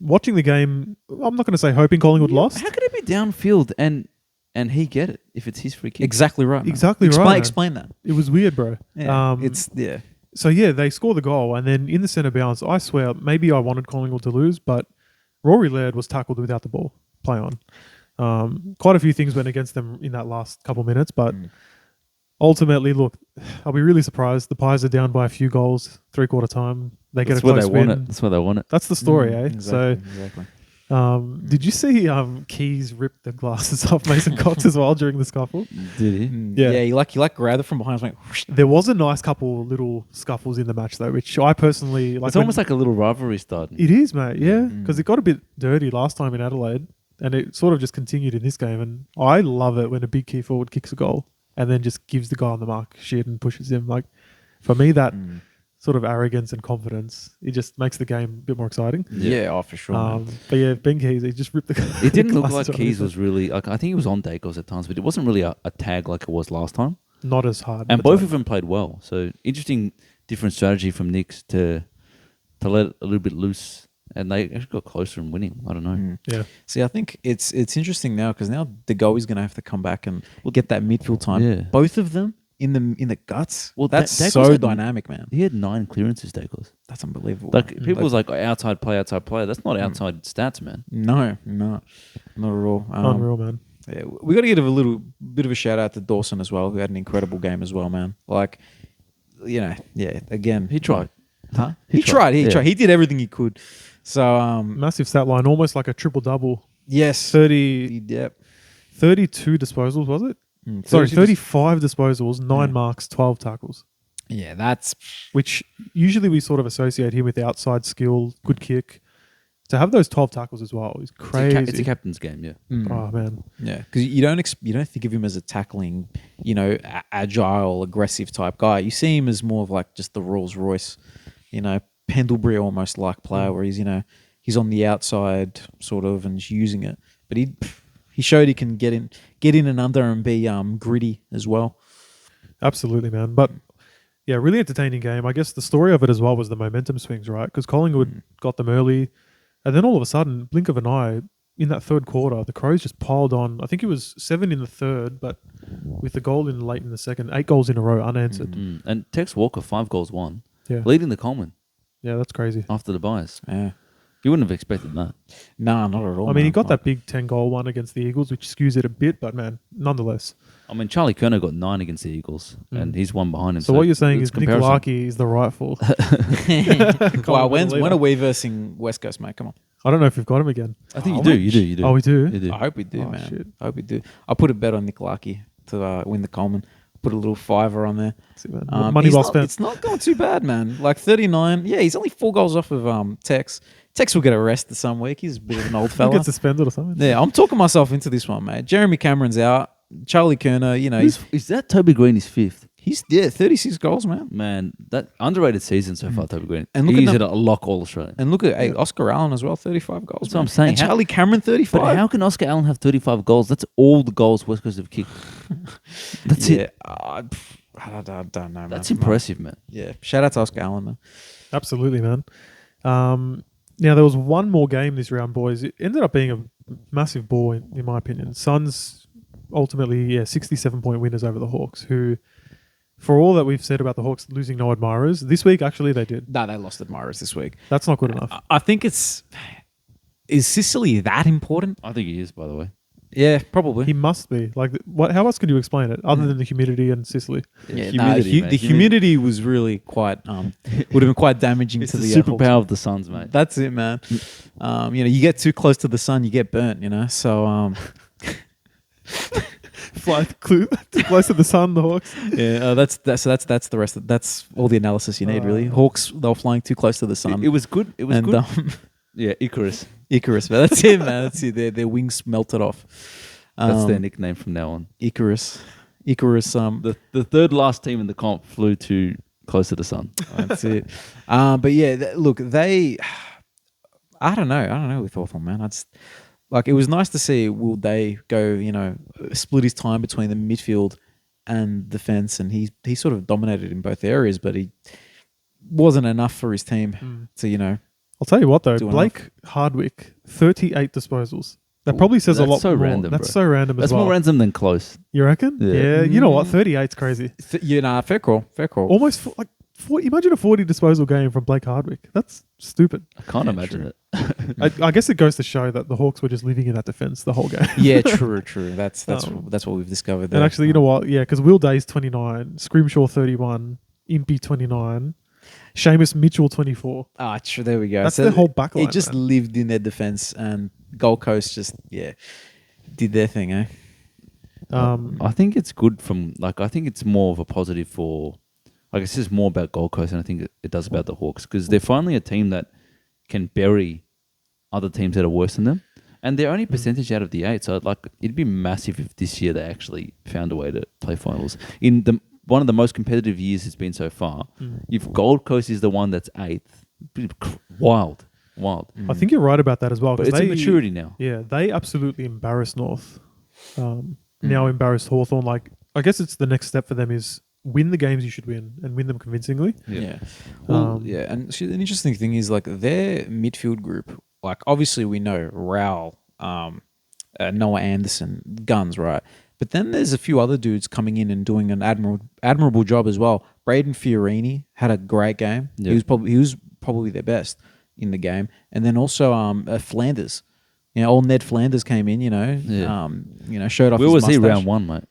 watching the game, I'm not going to say hoping Collingwood lost. How could it be downfield and he get it if it's his free kick? exactly right. Man. Exactly right, man. Explain that. It was weird, bro. Yeah, So yeah, they score the goal, and then in the centre bounce, I swear, maybe I wanted Collingwood to lose, but Rory Laird was tackled without the ball. Play on. Quite a few things went against them in that last couple minutes, but ultimately, look, I'll be really surprised. The Pies are down by a few goals, 3/4 time. They get That's a where close they want win. it. That's where they want it. That's the story, eh? Exactly. So, did you see Keys rip the glasses off Mason Cox as well during the scuffle? Did he? Yeah. Yeah, he grabbed it from behind. Went, whoosh. There was a nice couple little scuffles in the match though, which I personally like. It's almost like a little rivalry starting. It is, mate. Yeah, because it got a bit dirty last time in Adelaide, and it sort of just continued in this game. And I love it when a big key forward kicks a goal and then just gives the guy on the mark shit and pushes him. Like for me, that sort of arrogance and confidence, it just makes the game a bit more exciting. Yeah, for sure. man. But yeah, Ben Keys, he just ripped the. It didn't look glasses like off Keys his was really like. I think he was on Dacos at times, but it wasn't really a tag like it was last time. Not as hard. And but both of them played well. So interesting, different strategy from Knicks to let it a little bit loose, and they actually got closer and winning. I don't know. Yeah. See, I think it's interesting now because now De Goey's going to have to come back and get that midfield time. Yeah. Both of them in the guts. Well, That's Dacos so had- dynamic, man. He had 9 clearances, Dacos. That's unbelievable. Like people was like outside play. That's not outside stats, man. No, not at all. Unreal, man. Yeah, we got to give a little bit of a shout out to Dawson as well, who had an incredible game as well, man. Like, again, He tried. Huh? He tried. He did everything he could. So, Massive stat line, almost like a triple double. yes, 30, yep. 32 disposals, was it? Sorry, 35 disposals, 9 marks, 12 tackles. Yeah, that's Which usually we sort of associate him with outside skill, good kick. To have those 12 tackles as well is crazy. It's a captain's game, yeah. Oh, man. yeah, because you don't think of him as a tackling, agile, aggressive type guy. You see him as more of like just the Rolls Royce, Pendlebury almost like player, where he's on the outside sort of and just using it. But he showed he can get in and under and be gritty as well. Absolutely, man. But yeah, really entertaining game. I guess the story of it as well was the momentum swings, right? Because Collingwood got them early. And then all of a sudden, blink of an eye, in that third quarter, the Crows just piled on. I think it was 7 in the third, but with the goal in late in the second, 8 goals in a row unanswered. And Tex Walker, 5 goals, 1. Yeah. Leading the Coleman Yeah, that's crazy. after the buys. Yeah, You wouldn't have expected that. nah, not at all. I mean, he man. got that big 10-goal one against the Eagles, which skews it a bit, but man, nonetheless. I mean, Charlie Kerner got 9 against the Eagles, and he's one behind him. So what you're saying it's is Nick comparison. Larkey is the rightful. Wow, when are we versing West Coast, mate? Come on. I don't know if we've got him again. I think you do. Oh, we do? You do. I hope we do, Oh, man. shit. I hope we do. I'll put a bet on Nick Larkey to win the Coleman. Put a little $5 on there. See, man. Money he's well not- spent. It's not going too bad, man. Like 39. Yeah, he's only 4 goals off of Tex. Tex will get arrested some week. He's a bit of an old He fella. gets suspended or something. Yeah, I'm talking myself into this one, mate. Jeremy Cameron's out. Charlie Kerner, Is that Toby Green is 5th? he's 36 goals, man. Man, that underrated season so far, Toby Green. And look He's at at a lock all Australian. And look at Oscar Allen as well, 35 goals. That's what I'm man. saying. And Charlie Cameron, 35. But how can Oscar Allen have 35 goals? That's all the goals West Coast have kicked. That's it. I don't know, man. That's impressive, man. Yeah, shout out to Oscar Allen, man. Absolutely, man. Now, there was one more game this round, boys. It ended up being a massive ball, in my opinion. Suns ultimately, 67-point winners over the Hawks, who for all that we've said about the Hawks losing no admirers, this week actually they did. No, they lost admirers this week. That's not good enough. I think is Sicily that important? I think he is, by the way. Yeah, probably. He must be. Like, what? How else could you explain it other than the humidity and Sicily? Yeah, Humidity, man. the humidity was really quite would have been quite damaging It's to the the superpower Hawks. of the Suns, mate. That's it, man. You get too close to the sun, you get burnt. So Fly too close to the sun, the Hawks. yeah, that's the rest. That's all the analysis you need, really. Hawks, they were flying too close to the sun. It was good. It was and good. Yeah, Icarus. Icarus, man. That's it, man. That's it. Their wings melted off. That's their nickname from now on. Icarus. The third last team in the comp flew too close to the sun. That's it. But yeah, look, they. I don't know with Hawthorn, man. It was nice to see Will Day go, split his time between the midfield and defense, and he sort of dominated in both areas, but he wasn't enough for his team to, I'll tell you what though, Do Blake Hardwick, 38 disposals. That probably says a That's lot so more. random, That's bro. so random That's as well. more random than close. You reckon? Yeah. You know what? 38's crazy. fair call. Almost like 40, imagine a 40 disposal game from Blake Hardwick. That's stupid. I can't imagine it. I guess it goes to show that the Hawks were just living in that defense the whole game. Yeah, true. That's what we've discovered there. And actually, you know what? Yeah, because Will Day's 29, Scrimshaw 31, Impey 29, Seamus Mitchell 24. True. There we go. That's their whole backline, It just man. lived in their defense, and Gold Coast just did their thing, eh? I think it's good I think it's more of a positive for, I guess it's more about Gold Coast than I think it does about the Hawks, because they're finally a team that can bury other teams that are worse than them. And they're only percentage out of the 8, so it'd be massive if this year they actually found a way to play finals. In one of the most competitive years it's been so far, if Gold Coast is the one that's 8th, wild. I think you're right about that as well. But 'cause it's a maturity now. Yeah, they absolutely embarrassed North. Now embarrassed Hawthorn. I guess it's the next step for them is win the games you should win and win them convincingly. Yeah. Well, and see, an interesting thing is their midfield group. Obviously we know Raul, Noah Anderson, guns, right? But then there's a few other dudes coming in and doing an admirable job as well. Braden Fiorini had a great game. Yeah. He was probably their best in the game. And then also Flanders. Old Ned Flanders came in, showed off Where his was he mustache. round 1, mate?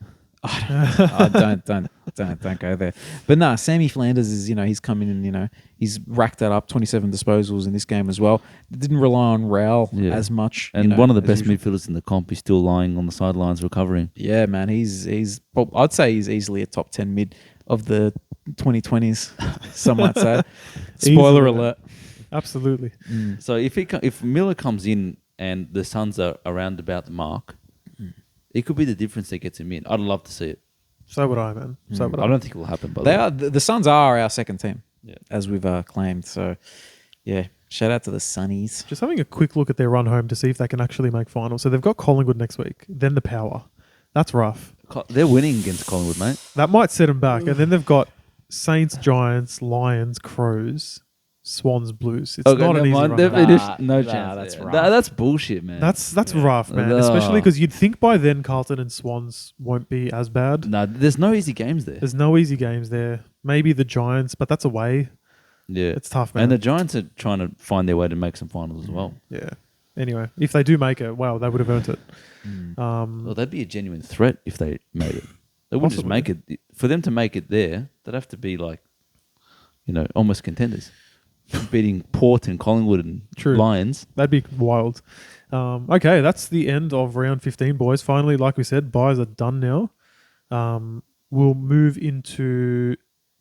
Don't go there. But nah, Sammy Flanders is, he's come in and, he's racked that up, 27 disposals in this game as well. Didn't rely on Raul as much. And one of the best midfielders in the comp is still lying on the sidelines recovering. Yeah, man. I'd say he's easily a top 10 mid of the 2020s, some might say. Spoiler Easily, alert. Absolutely. So if Miller comes in and the Suns are around about the mark, it could be the difference that gets him in. I'd love to see it. So would I, man. So would I. I don't think it will happen. By They the way. are the Suns are our second team, Yeah. as we've claimed. So, yeah, shout out to the Sunnies. Just having a quick look at their run home to see if they can actually make finals. So they've got Collingwood next week, then the Power. That's rough. They're winning against Collingwood, mate. That might set them back. And then they've got Saints, Giants, Lions, Crows, Swans, Blues. It's not an easy run They've home. finished, Nah, no chance. that's Yeah. rough. That's bullshit, man. That's rough, man. No. Especially because you'd think by then Carlton and Swans won't be as bad. No, there's no easy games there. There's no easy games there. Maybe the Giants, but that's away. Yeah, It's tough, man. And the Giants are trying to find their way to make some finals as well. Yeah. Anyway, if they do make it, wow, they would have earned it. Well, they'd be a genuine threat if they made it. They wouldn't just Possibly. make it. For them to make it there, they'd have to be almost contenders. Beating Port and Collingwood and True. Lions. That'd be wild. Okay, that's the end of round 15, boys. Finally, like we said, buys are done now. We'll move into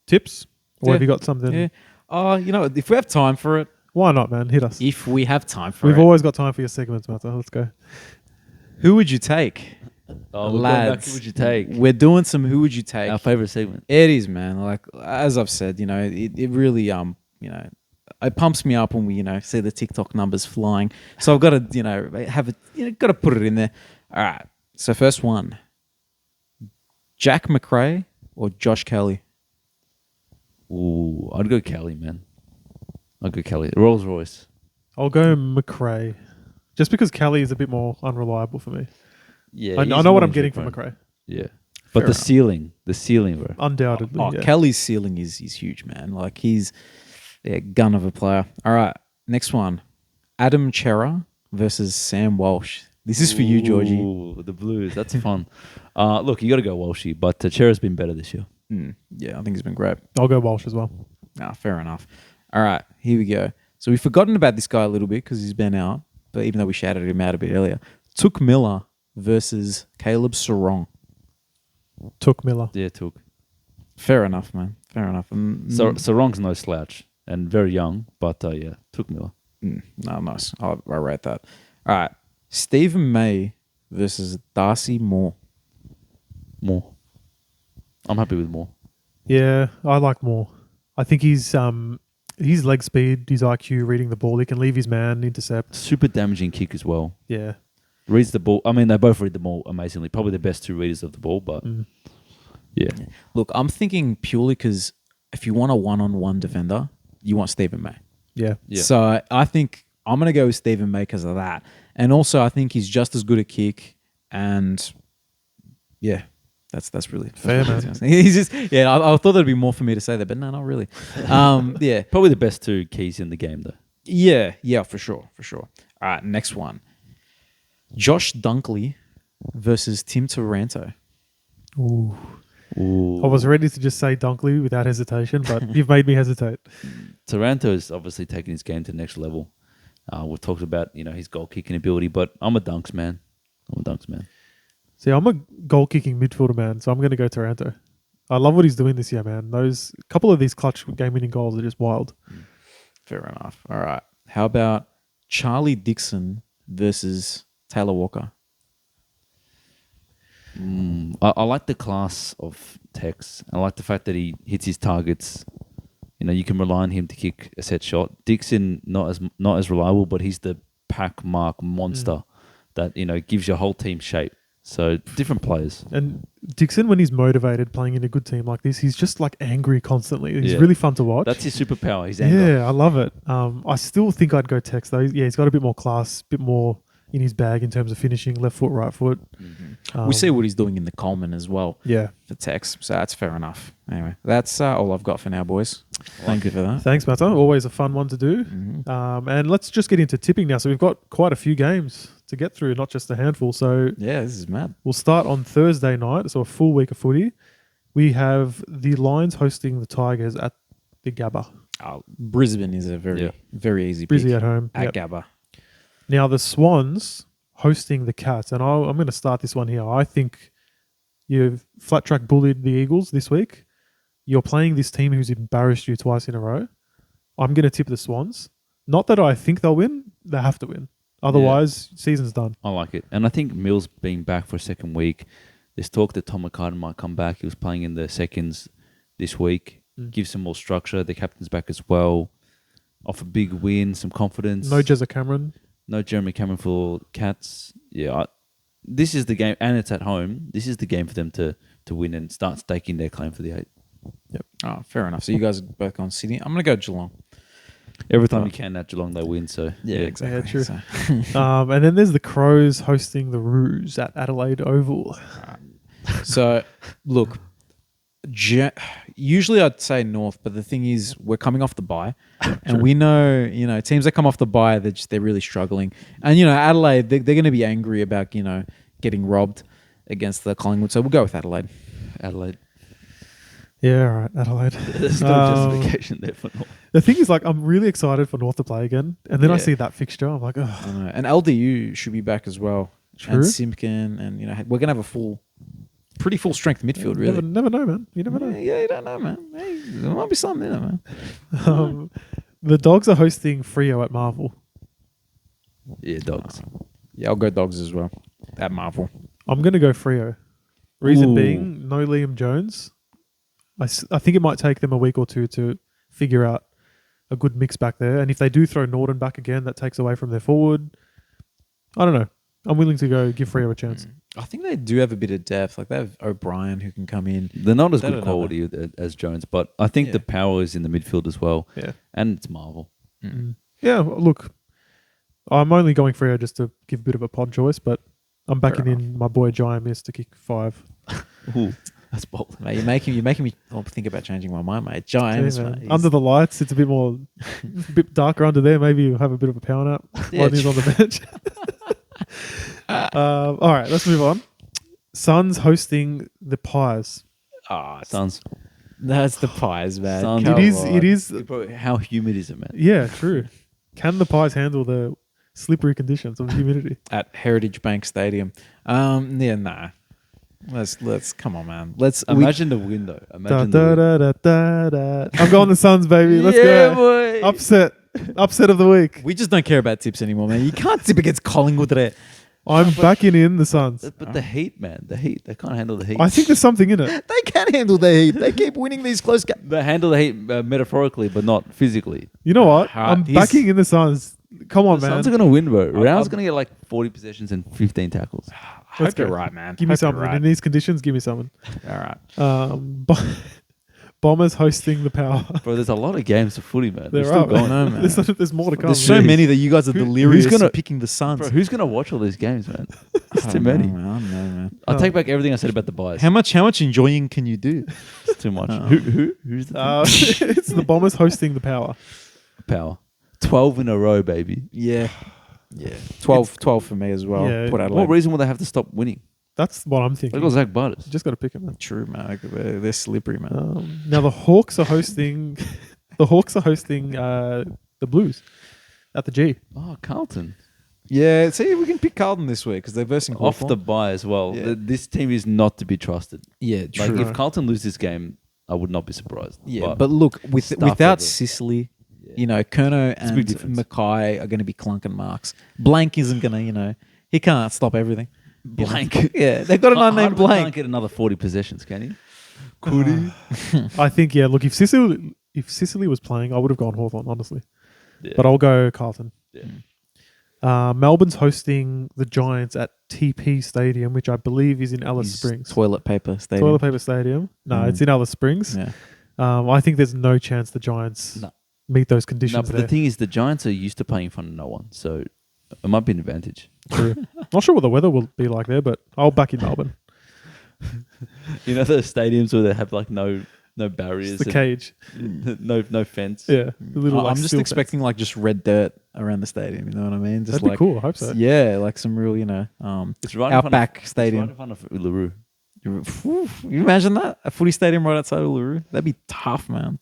tips. Or have you got something? Yeah. If we have time for it, Why not, man? Hit us. if we have time for We've it, always got time for your segments, Matsa. Let's go. who would you take? Oh, we're going back Lads, to Would you take? We're doing some who would you take? Our favourite segment. It is, man. As I've said, it really it pumps me up when we see the TikTok numbers flying. So I've got to have it, got to put it in there. All right. So first one, Jack McRae or Josh Kelly? Ooh, I'd go Kelly, man. I'd go Kelly. Rolls Royce. I'll go McRae. Just because Kelly is a bit more unreliable for me. Yeah, I he's know what more I'm getting from injury McRae. prone. Yeah, But Fair the ceiling, bro. Undoubtedly. Oh, yeah. Kelly's ceiling is huge, man. Like he's a gun of a player. All right, next one. Adam Chera versus Sam Walsh. This is for you, Georgie. Ooh, the Blues. That's fun. Look, you got to go Walshy, but Chera's been better this year. Yeah, I think he's been great. I'll go Walsh as well. Fair enough. All right, here we go. So we've forgotten about this guy a little bit because he's been out, but even though we shouted him out a bit earlier. Took Miller versus Caleb Sarong. Took Miller. Yeah, Took. Fair enough, man. Fair enough. So Sarong's no slouch and very young, but yeah, Took Miller. No, nice. I rate that. All right. Stephen May versus Darcy Moore. More. I'm happy with more. Yeah, I like more. I think his leg speed, his IQ, reading the ball, he can leave his man, intercept. Super damaging kick as well. Yeah. Reads the ball. I mean, they both read the ball amazingly. Probably the best two readers of the ball, but yeah. Look, I'm thinking purely because if you want a one-on-one defender, you want Stephen May. Yeah. Yeah. So I think I'm going to go with Stephen May because of that. And also, I think he's just as good at kick. And yeah, that's really Fair, that's man. really- He's just I thought there'd be more for me to say there, but no, not really. Yeah, Probably the best two keys in the game, though. yeah, for sure. All right, next one. Josh Dunkley versus Tim Taranto. Ooh. Ooh. I was ready to just say Dunkley without hesitation, but you've made me hesitate. Taranto's obviously taking his game to the next level. We've talked about his goal kicking ability, but I'm a dunks man. See, I'm a goal-kicking midfielder, man, so I'm going to go Taranto. I love what he's doing this year, man. Those couple of these clutch game-winning goals are just wild. Fair enough. All right. How about Charlie Dixon versus Taylor Walker? I like the class of Tex. I like the fact that he hits his targets. You can rely on him to kick a set shot. Dixon not as reliable, but he's the pack mark monster that gives your whole team shape. So different players. And Dixon, when he's motivated, playing in a good team like this, he's just like angry constantly. He's Yeah. really fun to watch. That's his superpower. His anger. Yeah, I love it. I still think I'd go Tex though. Yeah, he's got a bit more class, a bit more in his bag in terms of finishing, left foot, right foot. We see what he's doing in the Coleman as well Yeah. for Tex, so that's fair enough. Anyway, that's all I've got for now, boys. Thank you for that. Thanks, Matsa. Always a fun one to do. And let's just get into tipping now. So we've got quite a few games to get through, not just a handful. So Yeah, this is mad. we'll start on Thursday night, so a full week of footy. We have the Lions hosting the Tigers at the Gabba. Brisbane is a very, Yeah. very easy pick. Brizzy at home. At Yep. Gabba. Now the Swans hosting the Cats, and I'm going to start this one here. I think you've flat track bullied the Eagles this week. You're playing this team who's embarrassed you twice in a row. I'm going to tip the Swans. Not that I think they'll win; they have to win. Otherwise, season's done. I like it. And I think Mills being back for a second week, there's talk that Tom McCartan might come back. He was playing in the seconds this week. Give some more structure. The captain's back as well. Off a big win, some confidence. No Jezza Cameron. No Jeremy Cameron for Cats. Yeah, this is the game, and it's at home. This is the game for them to win and start staking their claim for the 8. Oh, fair enough. So you guys are both going Sydney. I'm going to go Geelong. Every time you can at Geelong, they win. So exactly. Yeah, true. So, And then there's the Crows hosting the Roos at Adelaide Oval. so, look, usually I'd say North, but the thing is, we're coming off the bye, and we know, teams that come off the bye, they're really struggling. And Adelaide, they're going to be angry about getting robbed against the Collingwood. So we'll go with Adelaide. Adelaide. Yeah, all right, Adelaide. There's no justification there for North. The thing is, I'm really excited for North to play again, and then I Yeah. see that fixture. I'm like, I oh, know. And LDU should be back as well. True. And Simpkin, and we're gonna have a pretty full strength midfield. Really. never know, man. You never know. Yeah, you don't know, man. Hey, there might be something there, man. The Dogs are hosting Freo at Marvel. Yeah, Dogs. Yeah, I'll go Dogs as well. At Marvel. I'm going to go Freo. Reason Ooh. being, no Liam Jones. I think it might take them a week or two to figure out a good mix back there. And if they do throw Norton back again, that takes away from their forward. I don't know. I'm willing to go give Freo a chance. I think they do have a bit of depth. Like they have O'Brien who can come in. They're not as They good don't know quality as Jones, but I think Yeah. the power is in the midfield as well. Yeah. And it's Marvel. Yeah, look, I'm only going Freo just to give a bit of a pod choice, but I'm backing Fair in my boy Giant Miss to kick 5. Ooh, that's bold. Mate, you're making me think about changing my mind, mate. Giants, Yeah, man. mate. Under the lights, it's a bit darker under there. Maybe you have a bit of a power nap while he's on the bench. All right, let's move on. Suns hosting the Pies. Suns. That's the Pies, man. Suns. Come It is. on. Bro, how humid is it, man? Yeah, true. Can the Pies handle the slippery conditions of humidity? At Heritage Bank Stadium. Yeah, nah. Let's come on, man. Let's Imagine the wind, though. Da, Imagine da, the wind. da, da, da. I'm going the Suns, baby. Let's Yeah, go. boy. Upset of the week. we just don't care about tips anymore, man. You can't tip against Collingwood there. I'm backing in the Suns. But the heat, man. The heat. They can't handle the heat. I think there's something in it. They can handle the heat. They keep winning these close games. They handle the heat metaphorically, but not physically. You know what? Hard. I'm He's- backing in the Suns. Come on, The man. Suns are going to win, bro. Round's going to get like 40 possessions and 15 tackles. Let's Hope you're go. right, man. Give me Hope you're something. right. In these conditions, give me something. All right. Bombers hosting the Power. Bro, there's a lot of games of footy, man. There We're still are. going. No, man. There's more to come. There's so many that you guys are delirious gonna- picking the Suns. Bro, who's going to watch all these games, man? It's I too don't many. know, man. I don't know, man. I'll take back everything I said about the buys. How much enjoying can you do? It's too much. Who's the It's the Bombers hosting the Power. power? 12 in a row, baby. Yeah. Yeah. 12 for me as well. Yeah. Put What Adelaide. reason would they have to stop winning? That's what I'm They thinking. got Zach Butters. You just got to pick it, man. True, man. They're slippery, man. Now the Hawks are hosting. The Hawks are hosting the Blues at the G. Oh, Carlton. Yeah, see, we can pick Carlton this week because they're versing Off Hawthorn. the bye as well. Yeah. This team is not to be trusted. Yeah, Like, true. if Carlton lose this game, I would not be surprised. Yeah, but look, Stuff without over. Sicily, you know, Kerno a big and difference. Mackay are going to be clunking marks. Blank isn't going to, he can't stop everything. You know? Blank. Yeah, they've got an unnamed Hardman can't blank. get another 40 possessions, can he? Could he? I think look, if Sicily was playing, I would have gone Hawthorn, honestly. Yeah. But I'll go Carlton. Yeah. Melbourne's hosting the Giants at TP Stadium, which I believe is in Alice Springs. Toilet paper stadium. Toilet paper stadium. No, it's in Alice Springs. Yeah. I think there's no chance the Giants No. meet those No, conditions but there. the thing is, the Giants are used to playing in front of no one, so it might be an advantage. True. Not sure what the weather will be like there, but I'll back in Melbourne. You know the stadiums where they have like no barriers, It's the cage. and no fence. Yeah. The little, like, I'm just steel expecting like just red dirt around the stadium. You know what I mean? Just That'd be like, cool. I hope so. Yeah, like some real, It's right in front outback of, stadium. It's right in front of Uluru. You imagine that? A footy stadium right outside Uluru? That'd be tough, man.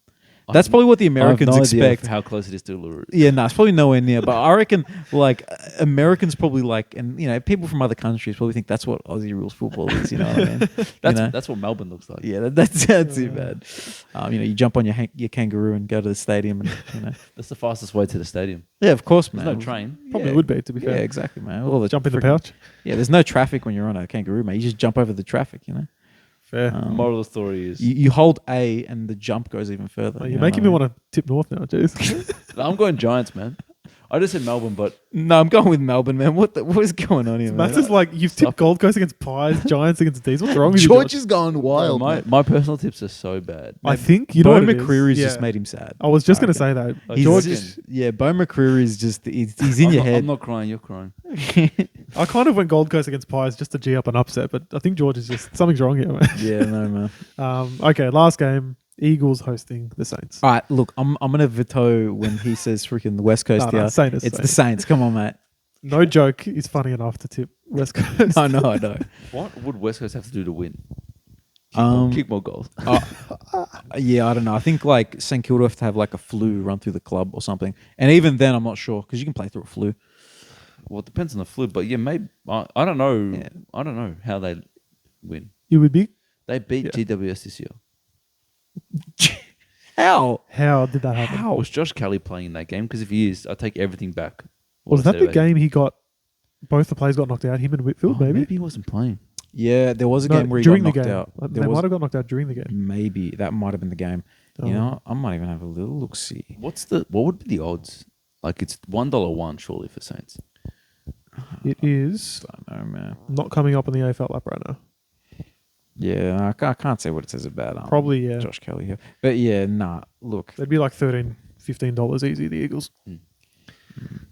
That's probably what the Americans I have no idea expect. how close it is to Uluru. Yeah, no, it's probably nowhere near. But I reckon, like, Americans probably like, and people from other countries probably think that's what Aussie rules football is. You know what I mean? That's what Melbourne looks like. Yeah, that's it, man. You jump on your kangaroo and go to the stadium, and That's the fastest way to the stadium. yeah, of course, There's man. no train. Probably Yeah. would be, to be Yeah, fair. exactly, man. All the Jump in the freaking- pouch. Yeah, there's no traffic when you're on a kangaroo, mate. You just jump over the traffic. Fair. Moral of the story is You hold A, and the jump goes even further. You're making me want to tip north now, jeez. I'm going Giants, man. I just said Melbourne, but No, I'm going with Melbourne, man. What is going on here, man? Matt's just like, you've tipped Gold Coast against Pies, Giants against D's. What's wrong with you, George George? is going wild. my, man. my personal tips are so bad. I think, you know Bo what it is? McCreary's Yeah. just made him sad. I was just going to reckon. say that. He's George just- is... Bo McCreary is just he's in your head. I'm not crying, you're crying. I kind of went Gold Coast against Pies just to G up an upset, but I think George is just... Something's wrong here, man. Yeah, no, man. Okay, last game. Eagles hosting the Saints. All right, look, I'm gonna veto when he says freaking the West Coast No, here. Saints, It's the Saints. Come on, mate. No joke is funny enough to tip West Coast. I know. What would West Coast have to do to win? Um, Kick more goals. Yeah, I don't know. I think like St Kilda have to have like a flu run through the club or something, and even then, I'm not sure because you can play through a flu. Well, it depends on the flu, but yeah, maybe I don't know. Yeah. I don't know how they win. You would be? They beat Yeah. GWS this year. How? How did that happen? Was Josh Kelly playing in that game? Because if he is, I take everything back. Was What I that said the about him. game he got... Both the players got knocked out, him and Whitfield, Oh, maybe? maybe he wasn't playing. Yeah, there was a No, game where he during got the knocked game. out. They There might was have got knocked out during the game. maybe that might have been the game. Oh. You know, I might even have a little look see. What would be the odds? Like it's $1 surely for Saints. It is I don't know, man. not coming up on the AFL app right now. Yeah, I can't say what it says about Probably, yeah. Josh Kelly here, but yeah, nah. Look, They'd be like $13, $15 easy, the Eagles.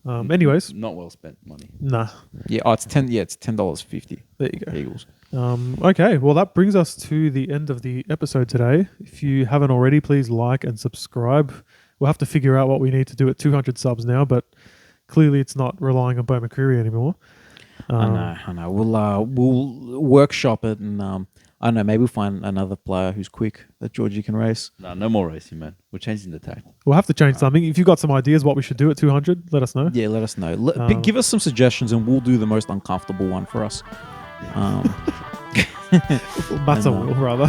Anyways, Not well spent money. nah. Yeah, it's $10.50. There you go. Eagles. Okay, well, that brings us to the end of the episode today. If you haven't already, please like and subscribe. We'll have to figure out what we need to do at 200 subs now, but clearly it's not relying on Bo McCreary anymore. I know. We'll workshop it, and I don't know. Maybe we'll find another player who's quick that Georgie can race. No more racing, man. We're changing the tack. We'll have to change something. If you've got some ideas what we should do at 200, let us know. Yeah, let us know. Give us some suggestions, and we'll do the most uncomfortable one for us. Matsa will, rather.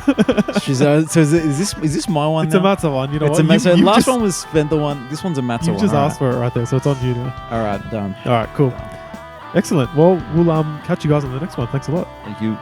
So is this my one? It's now? a Matsa one. You know It's what? a Matsa. You've Last just, one was Sfenda one. This one's a Matsa You've one. just asked for it right there, so it's on you now. All right, done. All right, cool. Excellent. Well, we'll catch you guys on the next one. Thanks a lot. Thank you.